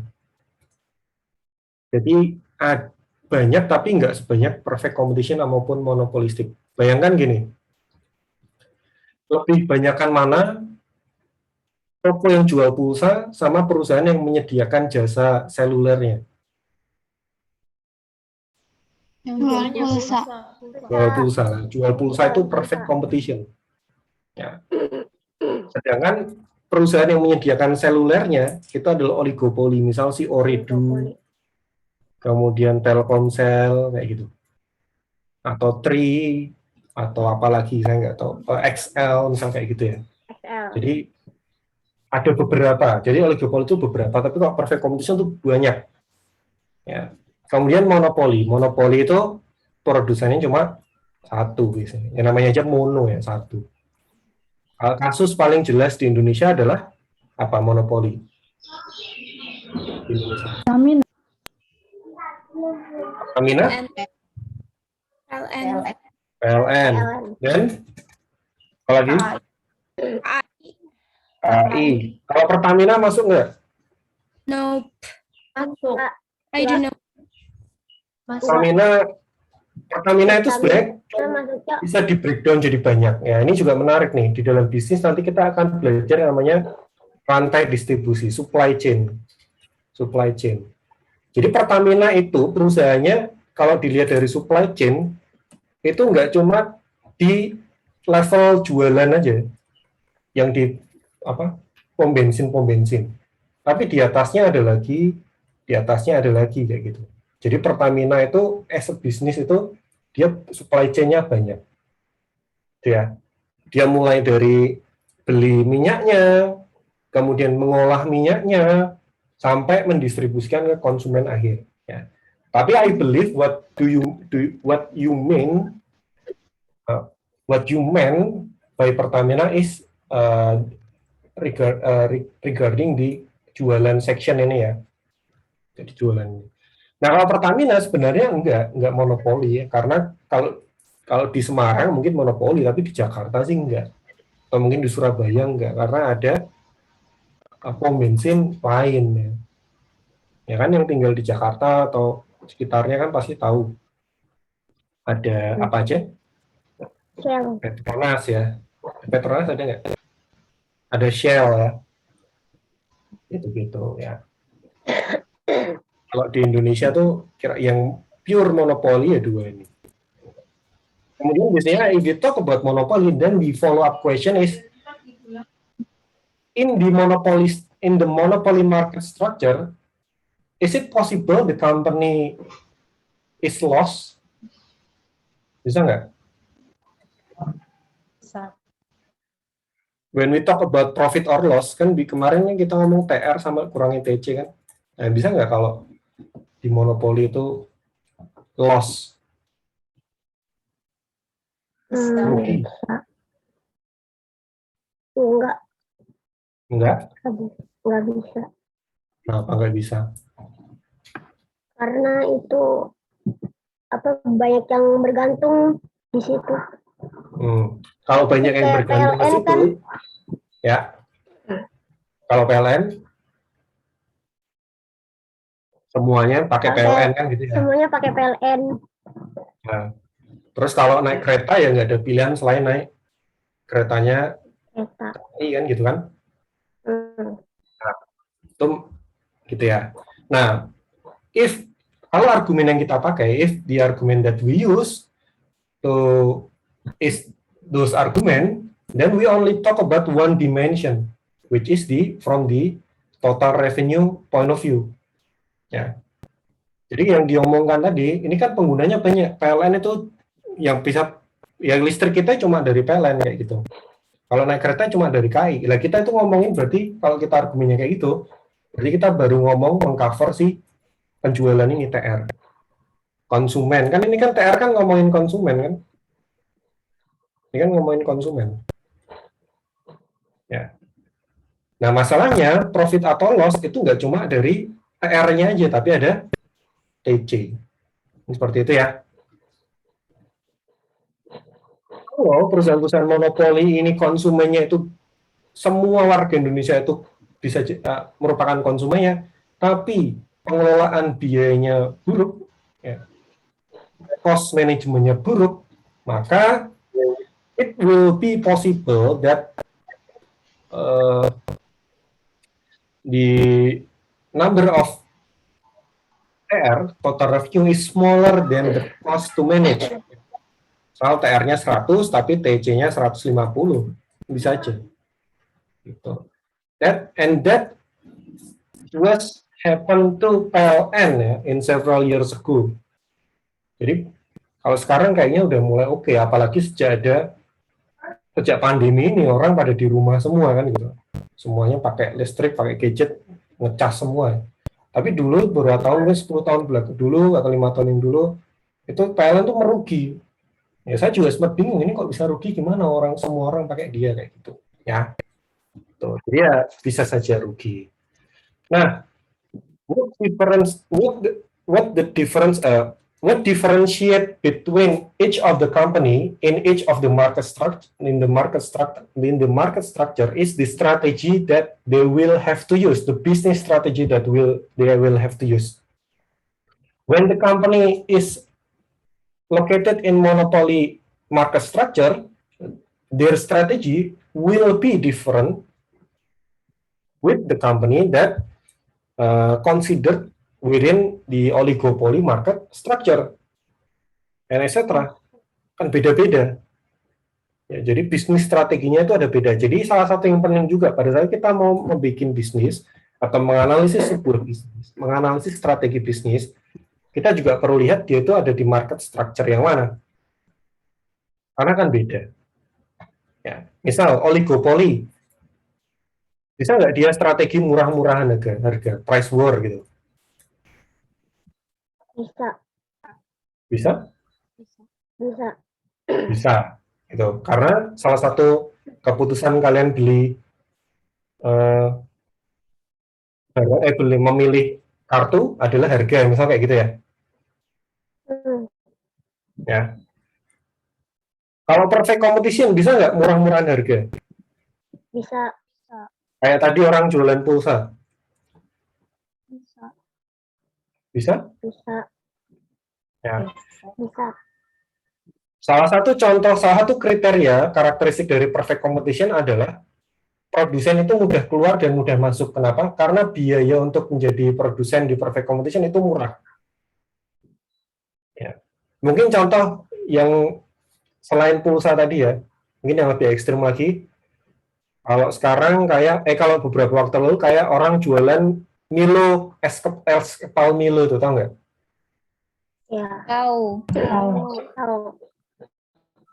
Jadi banyak tapi nggak sebanyak perfect competition maupun monopolistik. Bayangkan gini, lebih banyakkan mana toko yang jual pulsa sama perusahaan yang menyediakan jasa selulernya. Jual pulsa itu perfect competition. Ya. Sedangkan perusahaan yang menyediakan selulernya itu adalah oligopoli, misal si Ooredoo, kemudian Telkomsel kayak gitu, atau Tri, atau apalagi saya nggak tahu, XL misal kayak gitu ya. Jadi ada beberapa, jadi oligopoli itu beberapa, tapi kok perfect competition itu banyak. Ya. Kemudian monopoli itu produsennya cuma satu biasanya. Yang namanya aja mono ya, satu. Kasus paling jelas di Indonesia adalah apa monopoli? Pertamina? PLN. Dan apa lagi? AI. Kalau Pertamina masuk nggak? Nope. Masuk. I don't know. Pertamina itu sebenarnya bisa di breakdown jadi banyak. Ya, ini juga menarik nih. Di dalam bisnis nanti kita akan belajar yang namanya rantai distribusi, supply chain. Jadi Pertamina itu perusahaannya kalau dilihat dari supply chain itu nggak cuma di level jualan aja, yang di pom bensin, tapi di atasnya ada lagi kayak gitu. Jadi Pertamina itu as a business itu dia supply chain-nya banyak. Dia mulai dari beli minyaknya, kemudian mengolah minyaknya, sampai mendistribusikan ke konsumen akhir. Ya. Tapi I believe what you mean by Pertamina is regarding di jualan section ini ya. Jadi jualan. Nah kalau Pertamina sebenarnya enggak monopoli ya, karena kalau di Semarang mungkin monopoli, tapi di Jakarta sih enggak, atau mungkin di Surabaya enggak, karena ada pom bensin lain ya. Ya kan yang tinggal di Jakarta atau sekitarnya kan pasti tahu ada apa aja? Petronas ya. Petronas ada nggak? Ada Shell ya. Gitu ya. Kalau di Indonesia tuh kira yang pure monopoli ya 2 ini. Kemudian biasanya if you talk about monopoly, then the follow up question is in the monopoly market structure, is it possible the company is lost? Bisa nggak? when we talk about profit or loss, kan kemarin kita ngomong TR sama kurangi TC kan. Nah, bisa nggak kalau di monopoli itu loss? Rugi? Enggak Enggak? bisa. Kenapa nggak bisa? Karena itu banyak yang bergantung di situ. Kalau banyak yang Kayak bergantung ke PLN situ, kan. ya. Kalau PLN, semuanya pakai PLN kan gitu ya. Semuanya pakai PLN. Nah, terus kalau naik kereta ya nggak ada pilihan selain naik keretanya Kereta. KAI kan gitu kan. Nah, itu gitu ya. Nah, kalau argumen yang kita pakai, if the argument that we use to is those argument, then we only talk about one dimension, which is from the total revenue point of view. Ya. Jadi yang diomongkan tadi, ini kan penggunanya banyak. PLN itu yang bisa, yang listrik kita cuma dari PLN kayak gitu. Kalau naik kereta cuma dari KAI. Lah kita itu ngomongin berarti kalau kita argumennya kayak gitu, berarti kita baru ngomong mengcover si penjualan ini TR. Konsumen kan, ini kan TR kan ngomongin konsumen kan. Ini kan ngomongin konsumen. Ya. Nah masalahnya profit atau loss itu nggak cuma dari TR-nya aja, tapi ada TC. Seperti itu ya. Kalau perusahaan-perusahaan monopoli ini konsumennya itu semua warga Indonesia itu bisa merupakan konsumennya, tapi pengelolaan biayanya buruk, ya, cost manajemennya buruk, maka it will be possible that the number of TR, total revenue is smaller than the cost to manage. Soal TR-nya 100, tapi TC-nya 150. Bisa aja. Gitu. That was happened to PLN ya, in several years ago. Jadi, kalau sekarang kayaknya udah mulai oke, apalagi sejak pandemi ini, orang pada di rumah semua kan gitu. Semuanya pakai listrik, pakai gadget, ngecas semua. Tapi dulu beberapa tahun, 10 tahun belakang dulu atau 5 tahun yang dulu, itu PLN tuh merugi. Ya saya juga sempat bingung, ini kok bisa rugi, gimana semua orang pakai dia kayak gitu. Ya. Tuh, jadi ya bisa saja rugi. Nah, what differentiate between each of the company in each of the market structure is the strategy that they will have to use, the business strategy that they will have to use. When the company is located in monopoly market structure, their strategy will be different with the company that considered within the oligopoly market structure, and etc. Kan beda-beda. Ya, jadi bisnis strateginya itu ada beda. Jadi salah satu yang penting juga pada saat kita mau membuat bisnis atau menganalisis sebuah bisnis, menganalisis strategi bisnis, kita juga perlu lihat dia itu ada di market structure yang mana. Karena kan beda. Ya, misal oligopoli, bisa nggak dia strategi murah-murahan harga, price war gitu? Bisa? Bisa, gitu. Karena salah satu keputusan kalian memilih kartu adalah harga, misal kayak gitu ya. Ya. Kalau perfect competition bisa nggak murah-murahan harga? Bisa. Kayak tadi orang jualan pulsa. Bisa? Ya. Bisa. Salah satu kriteria karakteristik dari perfect competition adalah produsen itu mudah keluar dan mudah masuk. Kenapa? Karena biaya untuk menjadi produsen di perfect competition itu murah. Ya. Mungkin contoh yang selain pulsa tadi ya, mungkin yang lebih ekstrim lagi. Kalau sekarang kalau beberapa waktu lalu kayak orang jualan Milo, es kepal Milo itu, tahu nggak? Ya. Tahu.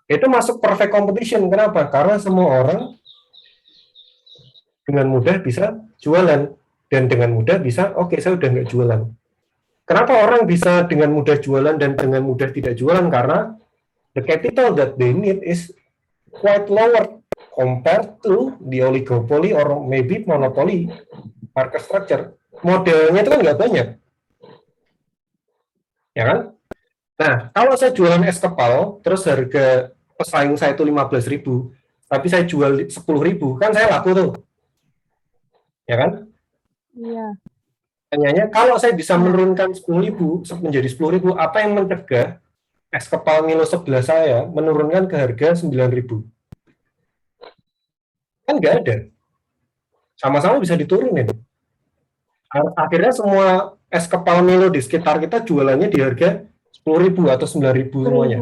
Itu masuk perfect competition. Kenapa? Karena semua orang dengan mudah bisa jualan, dan dengan mudah bisa, oke, saya udah nggak jualan. Kenapa orang bisa dengan mudah jualan dan dengan mudah tidak jualan? Karena the capital that they need is quite lower compared to the oligopoly or maybe monopoly market structure. Modelnya itu kan nggak banyak, ya kan? Nah, kalau saya jualan es kepal, terus harga pesaing saya itu 15.000, tapi saya jual 10.000, kan saya laku tuh, ya kan? Iya. Pertanyaannya, kalau saya bisa menurunkan 10.000 menjadi 10.000, apa yang mencegah es kepal Milo sebelah saya menurunkan ke harga 9.000? Kan nggak ada. Sama-sama bisa diturunin. Akhirnya semua es kepal Milo di sekitar kita jualannya di harga 10.000 atau 9.000 semuanya.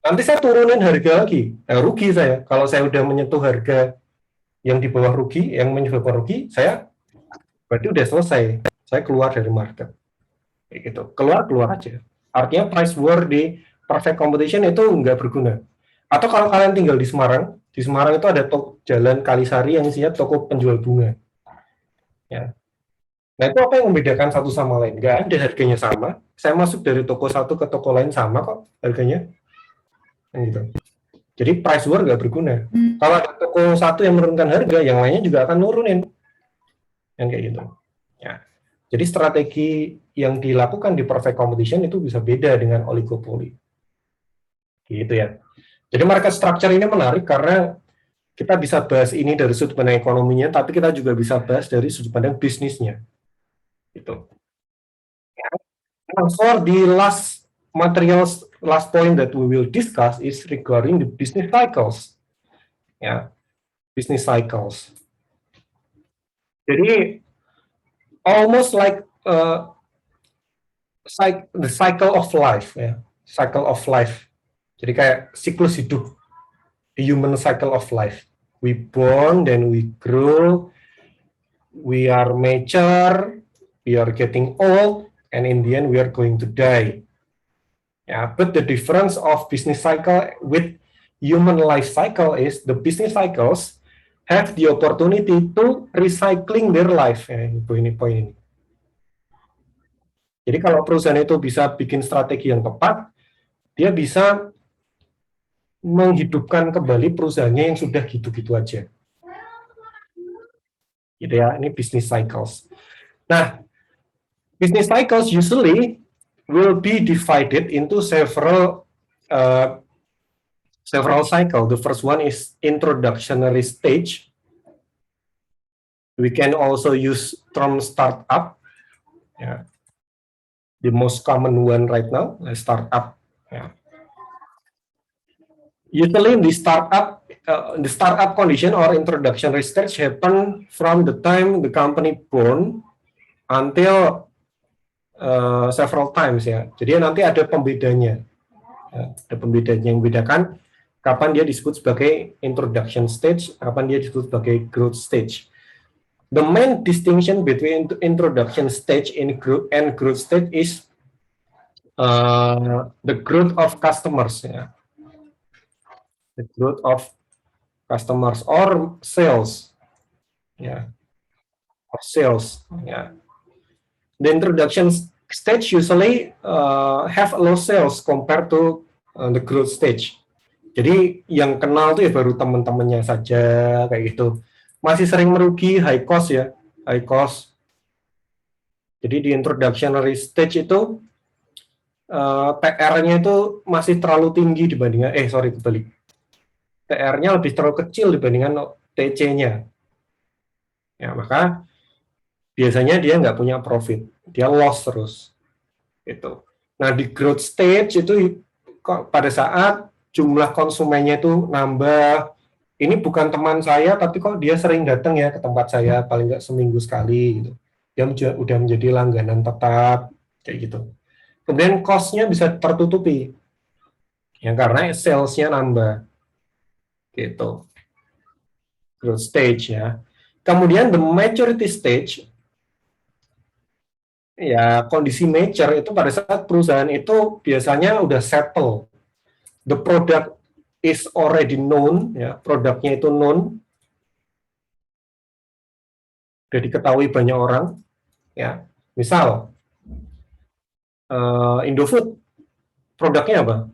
Nanti saya turunin harga lagi. Rugi saya. Kalau saya udah menyentuh harga yang di bawah rugi, yang menyebabkan rugi, saya berarti udah selesai. Saya keluar dari market. Kayak gitu. Keluar aja. Artinya price war di perfect competition itu nggak berguna. Atau kalau kalian tinggal di Semarang itu ada jalan Kalisari yang isinya toko penjual bunga. Ya. Nah, itu apa yang membedakan satu sama lain? Nggak ada, harganya sama. Saya masuk dari toko satu ke toko lain sama kok harganya. Gitu. Jadi price war nggak berguna. Kalau ada toko satu yang menurunkan harga, yang lainnya juga akan nurunin. Yang kayak gitu. Ya. Jadi strategi yang dilakukan di perfect competition itu bisa beda dengan oligopoli. Gitu ya. Jadi market structure ini menarik karena kita bisa bahas ini dari sudut pandang ekonominya, tapi kita juga bisa bahas dari sudut pandang bisnisnya. Gitu. Now, for the last point that we will discuss is regarding the business cycles. Ya, business cycles. Jadi almost like the cycle of life, ya, cycle of life. Jadi kayak siklus hidup, the human cycle of life. We born, then we grow, we are mature, we are getting old, and in the end we are going to die. Yeah, but the difference of business cycle with human life cycle is the business cycles have the opportunity to recycling their life. Ya, ini poin ini. Jadi kalau perusahaan itu bisa bikin strategi yang tepat, dia bisa menghidupkan kembali perusahaannya yang sudah gitu-gitu aja. Gitu ya, ini business cycles. Nah, business cycles usually will be divided into several cycles. The first one is introductory stage. We can also use term startup. Yeah. The most common one right now, startup. Yeah. Usually the startup condition or introductory stage happen from the time the company born until several times ya. Jadi nanti ada pembedanya. Ya, ada pembedanya yang membedakan kapan dia disebut sebagai introduction stage, kapan dia disebut sebagai growth stage. The main distinction between introduction stage and growth stage is the growth of customers ya. The growth of customers or sales. Ya. Or sales ya. The introduction stage usually have low sales compared to the growth stage. Jadi yang kenal tuh ya baru teman-temannya saja kayak gitu. Masih sering merugi, high cost ya, high cost. Jadi di introductory stage itu TR-nya itu masih terlalu tinggi dibandingkan, kebalik. TR-nya lebih terlalu kecil dibandingkan TC-nya. Ya, maka biasanya dia nggak punya profit, dia loss terus. Gitu. Nah, di growth stage itu pada saat jumlah konsumennya itu nambah, ini bukan teman saya, tapi kok dia sering datang ya ke tempat saya, paling nggak seminggu sekali. Gitu. Dia udah menjadi langganan tetap, kayak gitu. Kemudian cost-nya bisa tertutupi, ya karena sales-nya nambah. Gitu. Growth stage ya. Kemudian the maturity stage, ya kondisi mature itu pada saat perusahaan itu biasanya udah settle. The product is already known, ya produknya itu known. udah diketahui banyak orang, ya. Misal Indofood produknya apa?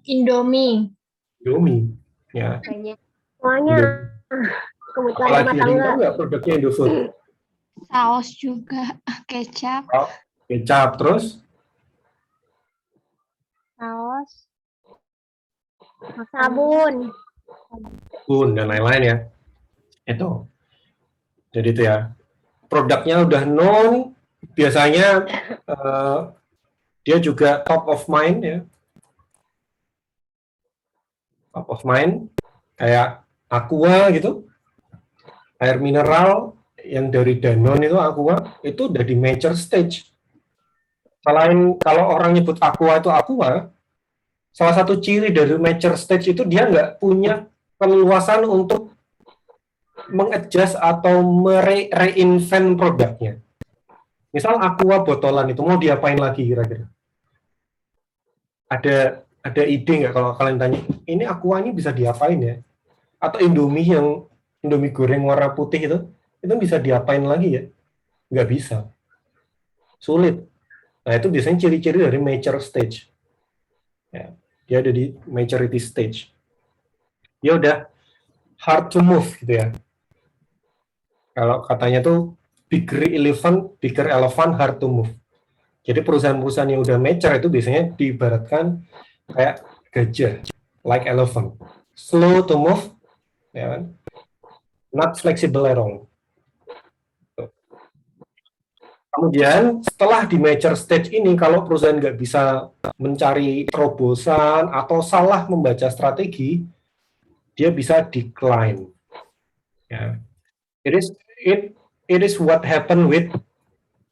Indomie. Indomie, ya. Semuanya kebutuhan rumah Apalagi ada yang tangga. tahu nggak produknya Indofood? Saus juga, kecap. Oh, kecap, terus Saus, sabun. bun dan lain-lain ya. Itu. Jadi itu ya. Produknya udah known, biasanya dia juga top of mind ya. Top of mind kayak Aqua gitu. Air mineral yang dari Danone itu Aqua itu udah di mature stage. Selain kalau orang nyebut Aqua itu Aqua, salah satu ciri dari mature stage itu dia nggak punya keleluasan untuk mengadjust atau reinvent produknya. Misal Aqua botolan itu mau diapain lagi kira-kira? Ada ide nggak kalau kalian tanya, ini Aqua ini bisa diapain ya? Atau Indomie goreng warna putih itu bisa diapain lagi ya? Nggak bisa. Sulit. Nah, itu biasanya ciri-ciri dari mature stage. Ya, dia ada di maturity stage. Dia udah hard to move gitu ya. Kalau katanya tuh bigger elephant hard to move. Jadi perusahaan-perusahaan yang udah mature itu biasanya diibaratkan kayak gajah, like elephant. Slow to move, ya kan? Not flexible at all. Kemudian setelah di mature stage ini, kalau perusahaan nggak bisa mencari terobosan atau salah membaca strategi, dia bisa decline. Ya. It is what happened with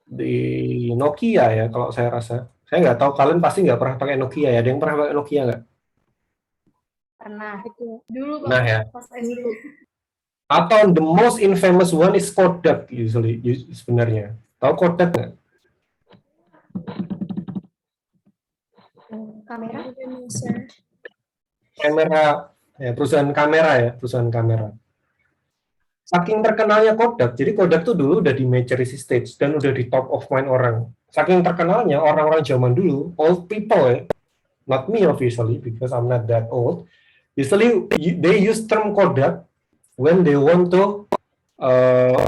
di Nokia ya, kalau saya rasa. Saya nggak tahu, kalian pasti nggak pernah pakai Nokia ya. Ada yang pernah pakai Nokia nggak? Pernah. Dulu Nah ya. pas SD. Atau the most infamous one is Kodak sebenarnya. Tahu Kodak nggak? Kamera. Kamera, ya, perusahaan kamera. Saking terkenalnya Kodak, jadi Kodak tuh dulu udah di maturity stage dan udah di top of mind orang. Saking terkenalnya orang-orang zaman dulu, old people ya, not me obviously because I'm not that old. Usually they use term Kodak when they want to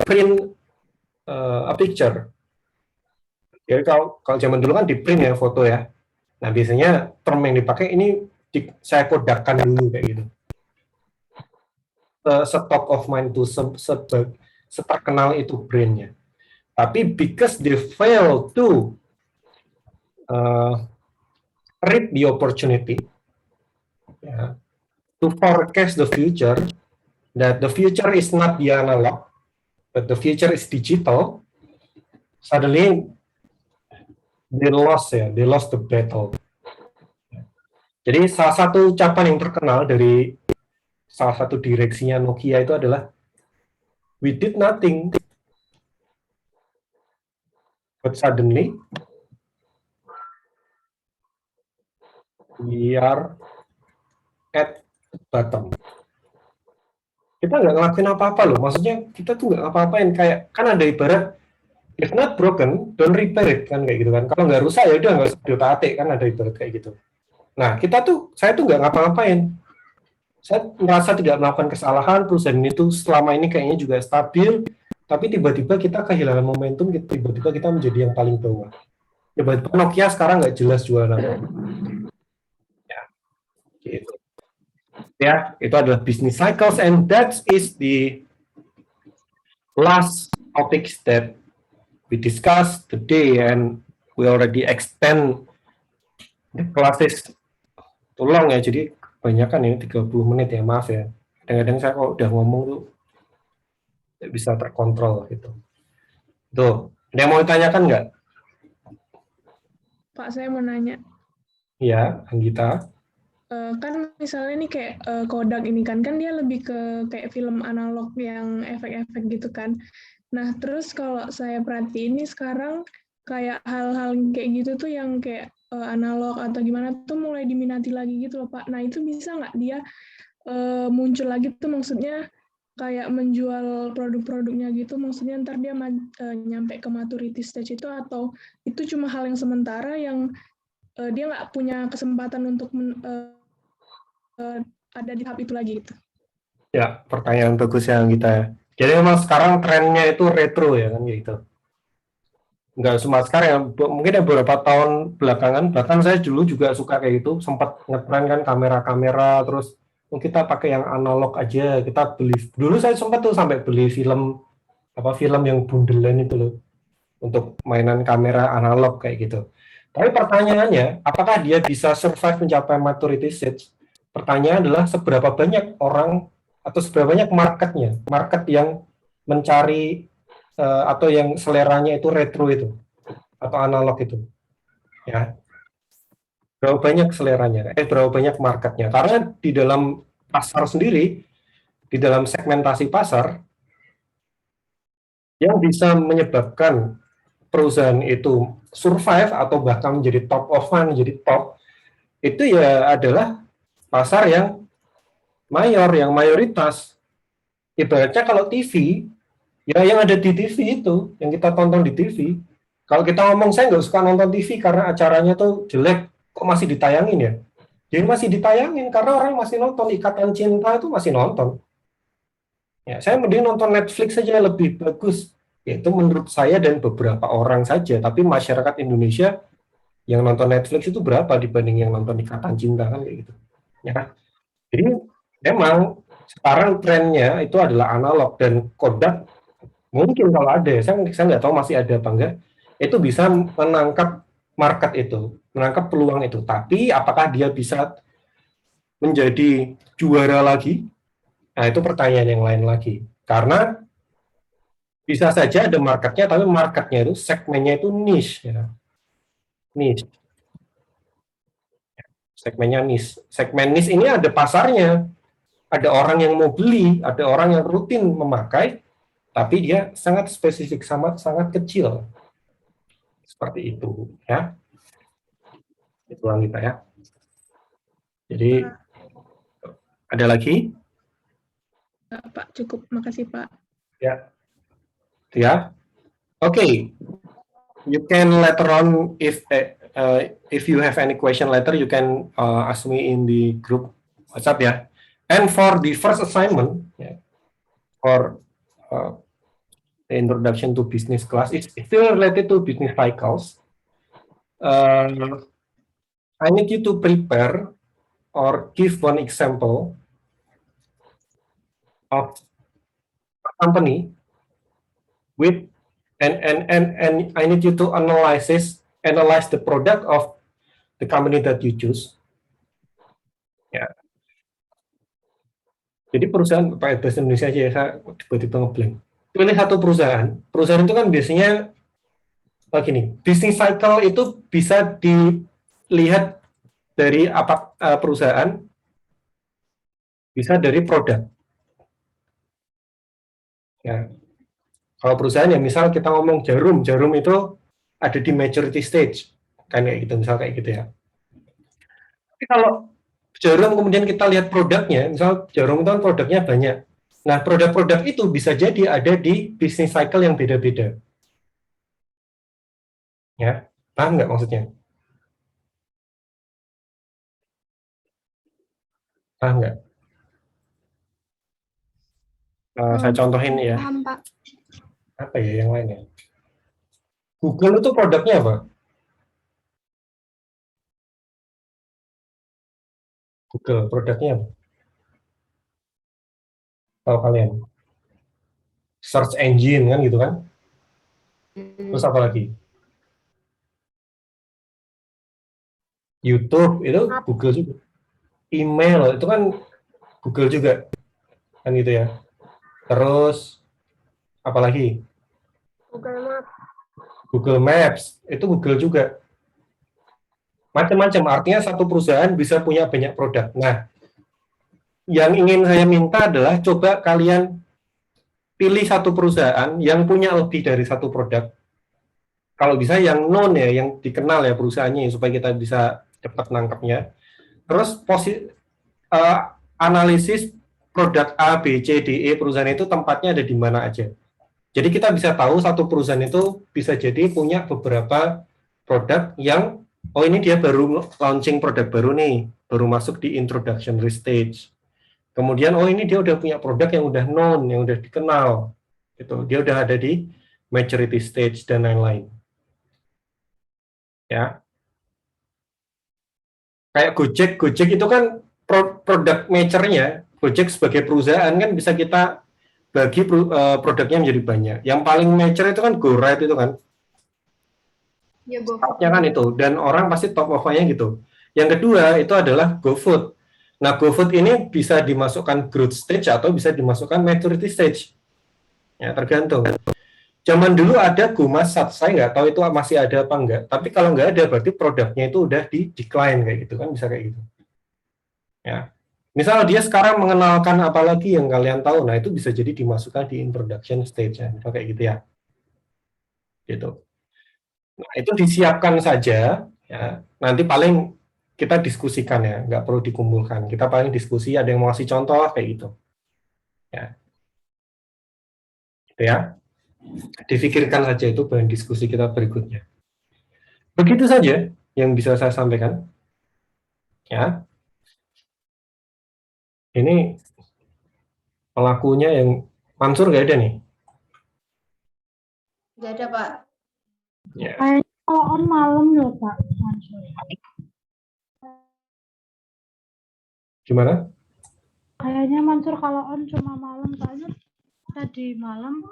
print a picture. Jadi kalau zaman dulu kan di print ya foto ya. Nah biasanya term yang dipakai ini saya kodakkan dulu kayak gitu. Top of mind itu seterkenal itu brandnya. Tapi because they fail to read the opportunity, ya, to forecast the future, that the future is not the analog, but the future is digital, suddenly they lost the battle. Jadi salah satu ucapan yang terkenal dari salah satu direksinya Nokia itu adalah we did nothing, but suddenly we are at bottom. Kita nggak ngelakuin apa-apa loh, maksudnya kita tuh nggak apa-apain, kayak kan ada ibarat if not broken, don't repair it kan kayak gitu kan. Kalau nggak rusak ya udah nggak usah diotak-atik kan, ada ibarat kayak gitu. Nah saya tuh nggak ngapa-ngapain. Saya merasa tidak melakukan kesalahan, perusahaan itu selama ini kayaknya juga stabil, tapi tiba-tiba kita kehilangan momentum, tiba-tiba kita menjadi yang paling bawah. Tiba-tiba Nokia sekarang nggak jelas jualan. Ya, gitu. Ya, itu adalah business cycles, and that is the last topics that we discussed today, and we already extend the classes too long ya, jadi kebanyakan ini 30 menit ya, maaf ya. Kadang-kadang saya kalau udah ngomong tuh tidak bisa terkontrol gitu. Tuh, ada yang mau ditanyakan nggak? Pak, saya mau nanya. Iya, Anggita. Kan misalnya nih kayak Kodak ini kan dia lebih ke kayak film analog yang efek-efek gitu kan. Nah, terus kalau saya perhatiin nih sekarang kayak hal-hal kayak gitu tuh yang kayak analog atau gimana tuh mulai diminati lagi gitu loh Pak. Nah, itu bisa nggak dia muncul lagi tuh, maksudnya kayak menjual produk-produknya gitu, maksudnya ntar dia nyampe ke maturity stage itu, atau itu cuma hal yang sementara yang dia nggak punya kesempatan untuk ada di tahap itu lagi gitu. Ya, pertanyaan bagus yang kita. Jadi memang sekarang trennya itu retro ya kan gitu. Nggak cuma sekarang ya, mungkin ya beberapa tahun belakangan, bahkan saya dulu juga suka kayak gitu, sempat ngetren kan kamera-kamera, terus kita pakai yang analog aja, kita beli, dulu saya sempat tuh sampai beli film yang bundelan itu loh, untuk mainan kamera analog kayak gitu. Tapi pertanyaannya, apakah dia bisa survive mencapai maturity stage? Pertanyaan adalah seberapa banyak orang atau seberapa banyak market yang mencari atau yang seleranya itu retro itu atau analog itu, ya. Berapa banyak seleranya? Berapa banyak marketnya? Karena di dalam pasar sendiri, di dalam segmentasi pasar, yang bisa menyebabkan perusahaan itu survive atau bahkan menjadi top of mind, menjadi top, itu ya adalah pasar yang mayor, yang mayoritas. Ibaratnya kalau TV, ya yang ada di TV itu, yang kita tonton di TV. Kalau kita ngomong, saya nggak suka nonton TV karena acaranya tuh jelek, kok masih ditayangin ya? Jadi masih ditayangin karena orang masih nonton, Ikatan Cinta itu masih nonton. Ya, saya mending nonton Netflix saja lebih bagus. Itu menurut saya dan beberapa orang saja, tapi masyarakat Indonesia yang nonton Netflix itu berapa dibanding yang nonton Ikatan Cinta kan kayak gitu. Ya. Jadi memang sekarang trennya itu adalah analog, dan Kodak mungkin kalau ada, saya nggak tahu masih ada apa enggak, itu bisa menangkap market itu, menangkap peluang itu. Tapi apakah dia bisa menjadi juara lagi? Nah, itu pertanyaan yang lain lagi. Karena bisa saja ada marketnya, tapi marketnya itu, segmennya itu niche. Ya. Niche. Segmennya niche. Segmen niche ini ada pasarnya. Ada orang yang mau beli, ada orang yang rutin memakai, tapi dia sangat spesifik, sangat kecil. Seperti itu, ya. Itulah kita ya. Jadi ada lagi? Pak, cukup. Makasih, Pak. Ya. Ya. Okay. You can later on, if you have any question later, you can ask me in the group WhatsApp ya. And for the first assignment, for the introduction to business class, it's still related to business cycles. I need you to prepare or give one example of a company with and I need you to analyze the product of the company that you choose. Ya. Jadi perusahaan, pakai bahasa Indonesia aja ya, saya tiba-tiba ngeblank. Pilih satu perusahaan. Perusahaan itu kan biasanya gini, business cycle itu bisa dilihat dari apa perusahaan, bisa dari produk. Ya. Kalau perusahaan ya misal kita ngomong jarum itu ada di maturity stage, kan kayak gitu, misal kayak gitu ya. Tapi kalau jarum kemudian kita lihat produknya, misal jarum itu kan produknya banyak. Nah, produk-produk itu bisa jadi ada di business cycle yang beda-beda. Ya, paham nggak maksudnya? Paham nggak? Saya contohin ya. Paham, Pak. Apa ya yang lain ya? Google itu produknya apa? Google produknya apa? Tahu kalian? Search engine kan gitu kan? Terus apa lagi? YouTube itu Google juga. Email itu kan Google juga. Kan gitu ya. Terus apa lagi? Google Maps itu Google juga. Macam-macam, artinya satu perusahaan bisa punya banyak produk. Nah, yang ingin saya minta adalah coba kalian pilih satu perusahaan yang punya lebih dari satu produk. Kalau bisa yang known ya, yang dikenal ya perusahaannya, supaya kita bisa cepat nangkapnya. Terus analisis produk A, B, C, D, E perusahaan itu tempatnya ada di mana aja. Jadi kita bisa tahu satu perusahaan itu bisa jadi punya beberapa produk yang, oh ini dia baru launching produk baru nih, baru masuk di introductory stage. Kemudian, oh ini dia udah punya produk yang udah known, yang udah dikenal. Gitu. Dia udah ada di maturity stage dan lain-lain. Ya. Kayak Gojek itu kan produk mature-nya, Gojek sebagai perusahaan kan bisa kita bagi produknya menjadi banyak. Yang paling mature itu kan GoRide itu kan. Ya, Ya kan itu, dan orang pasti top of mind-nya gitu. Yang kedua itu adalah GoFood. Nah, GoFood ini bisa dimasukkan growth stage atau bisa dimasukkan maturity stage. Ya, tergantung. Zaman dulu ada GoMasat, saya nggak tahu itu masih ada apa enggak. Tapi kalau nggak ada, berarti produknya itu udah di decline kayak gitu kan, bisa kayak gitu. Ya, misal dia sekarang mengenalkan apa lagi yang kalian tahu, nah itu bisa jadi dimasukkan di introduction stage ya, misal kayak gitu ya. Gitu. Nah, itu disiapkan saja, ya. Nanti paling kita diskusikan ya, nggak perlu dikumpulkan. Kita paling diskusi, ada yang mau kasih contoh kayak gitu. Ya. Gitu ya. Difikirkan saja itu bahan diskusi kita berikutnya. Begitu saja yang bisa saya sampaikan. Ya. Ini pelakunya yang Mansur nggak ada nih? Nggak ada, Pak. Ya. Kalau on malam loh Pak. Gimana? Kayaknya Mansur kalau on cuma malam, soalnya tadi malam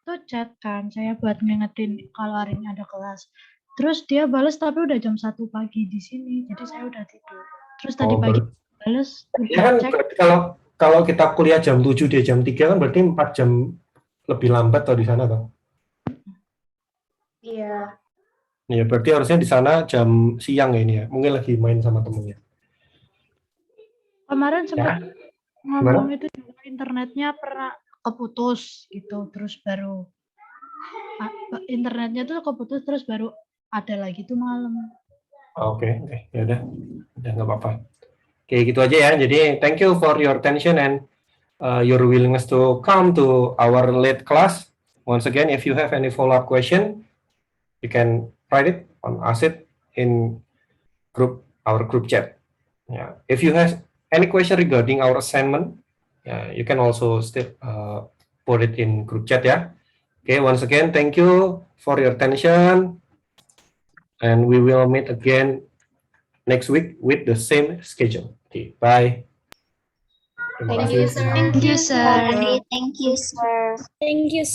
tuh chat kan saya buat ngingetin kalau hari ini ada kelas. Terus dia balas tapi udah jam 1 pagi di sini, jadi saya udah tidur. Terus tadi pagi balas Ya kan, cek. berarti kalau kita kuliah jam 7 dia jam 3 kan berarti 4 jam lebih lambat atau di sana toh? Iya. Ya berarti harusnya di sana jam siang ya ini ya. Mungkin lagi main sama temennya. Kemarin sempat Ya. ngomong itu juga internetnya pernah keputus gitu, terus baru internetnya tuh keputus terus baru ada lagi tuh malam. Oke, ya udah nggak apa-apa. Oke, gitu aja ya. Jadi thank you for your attention and your willingness to come to our late class. Once again, if you have any follow-up question, you can write it on ask it in our group chat. Yeah. If you have any question regarding our assignment, you can also still put it in group chat ya. Okay, once again, thank you for your attention, and we will meet again next week with the same schedule. Okay, bye. Terima Thank kasih. you, sir. Thank you, sir. Thank you, sir. Thank you,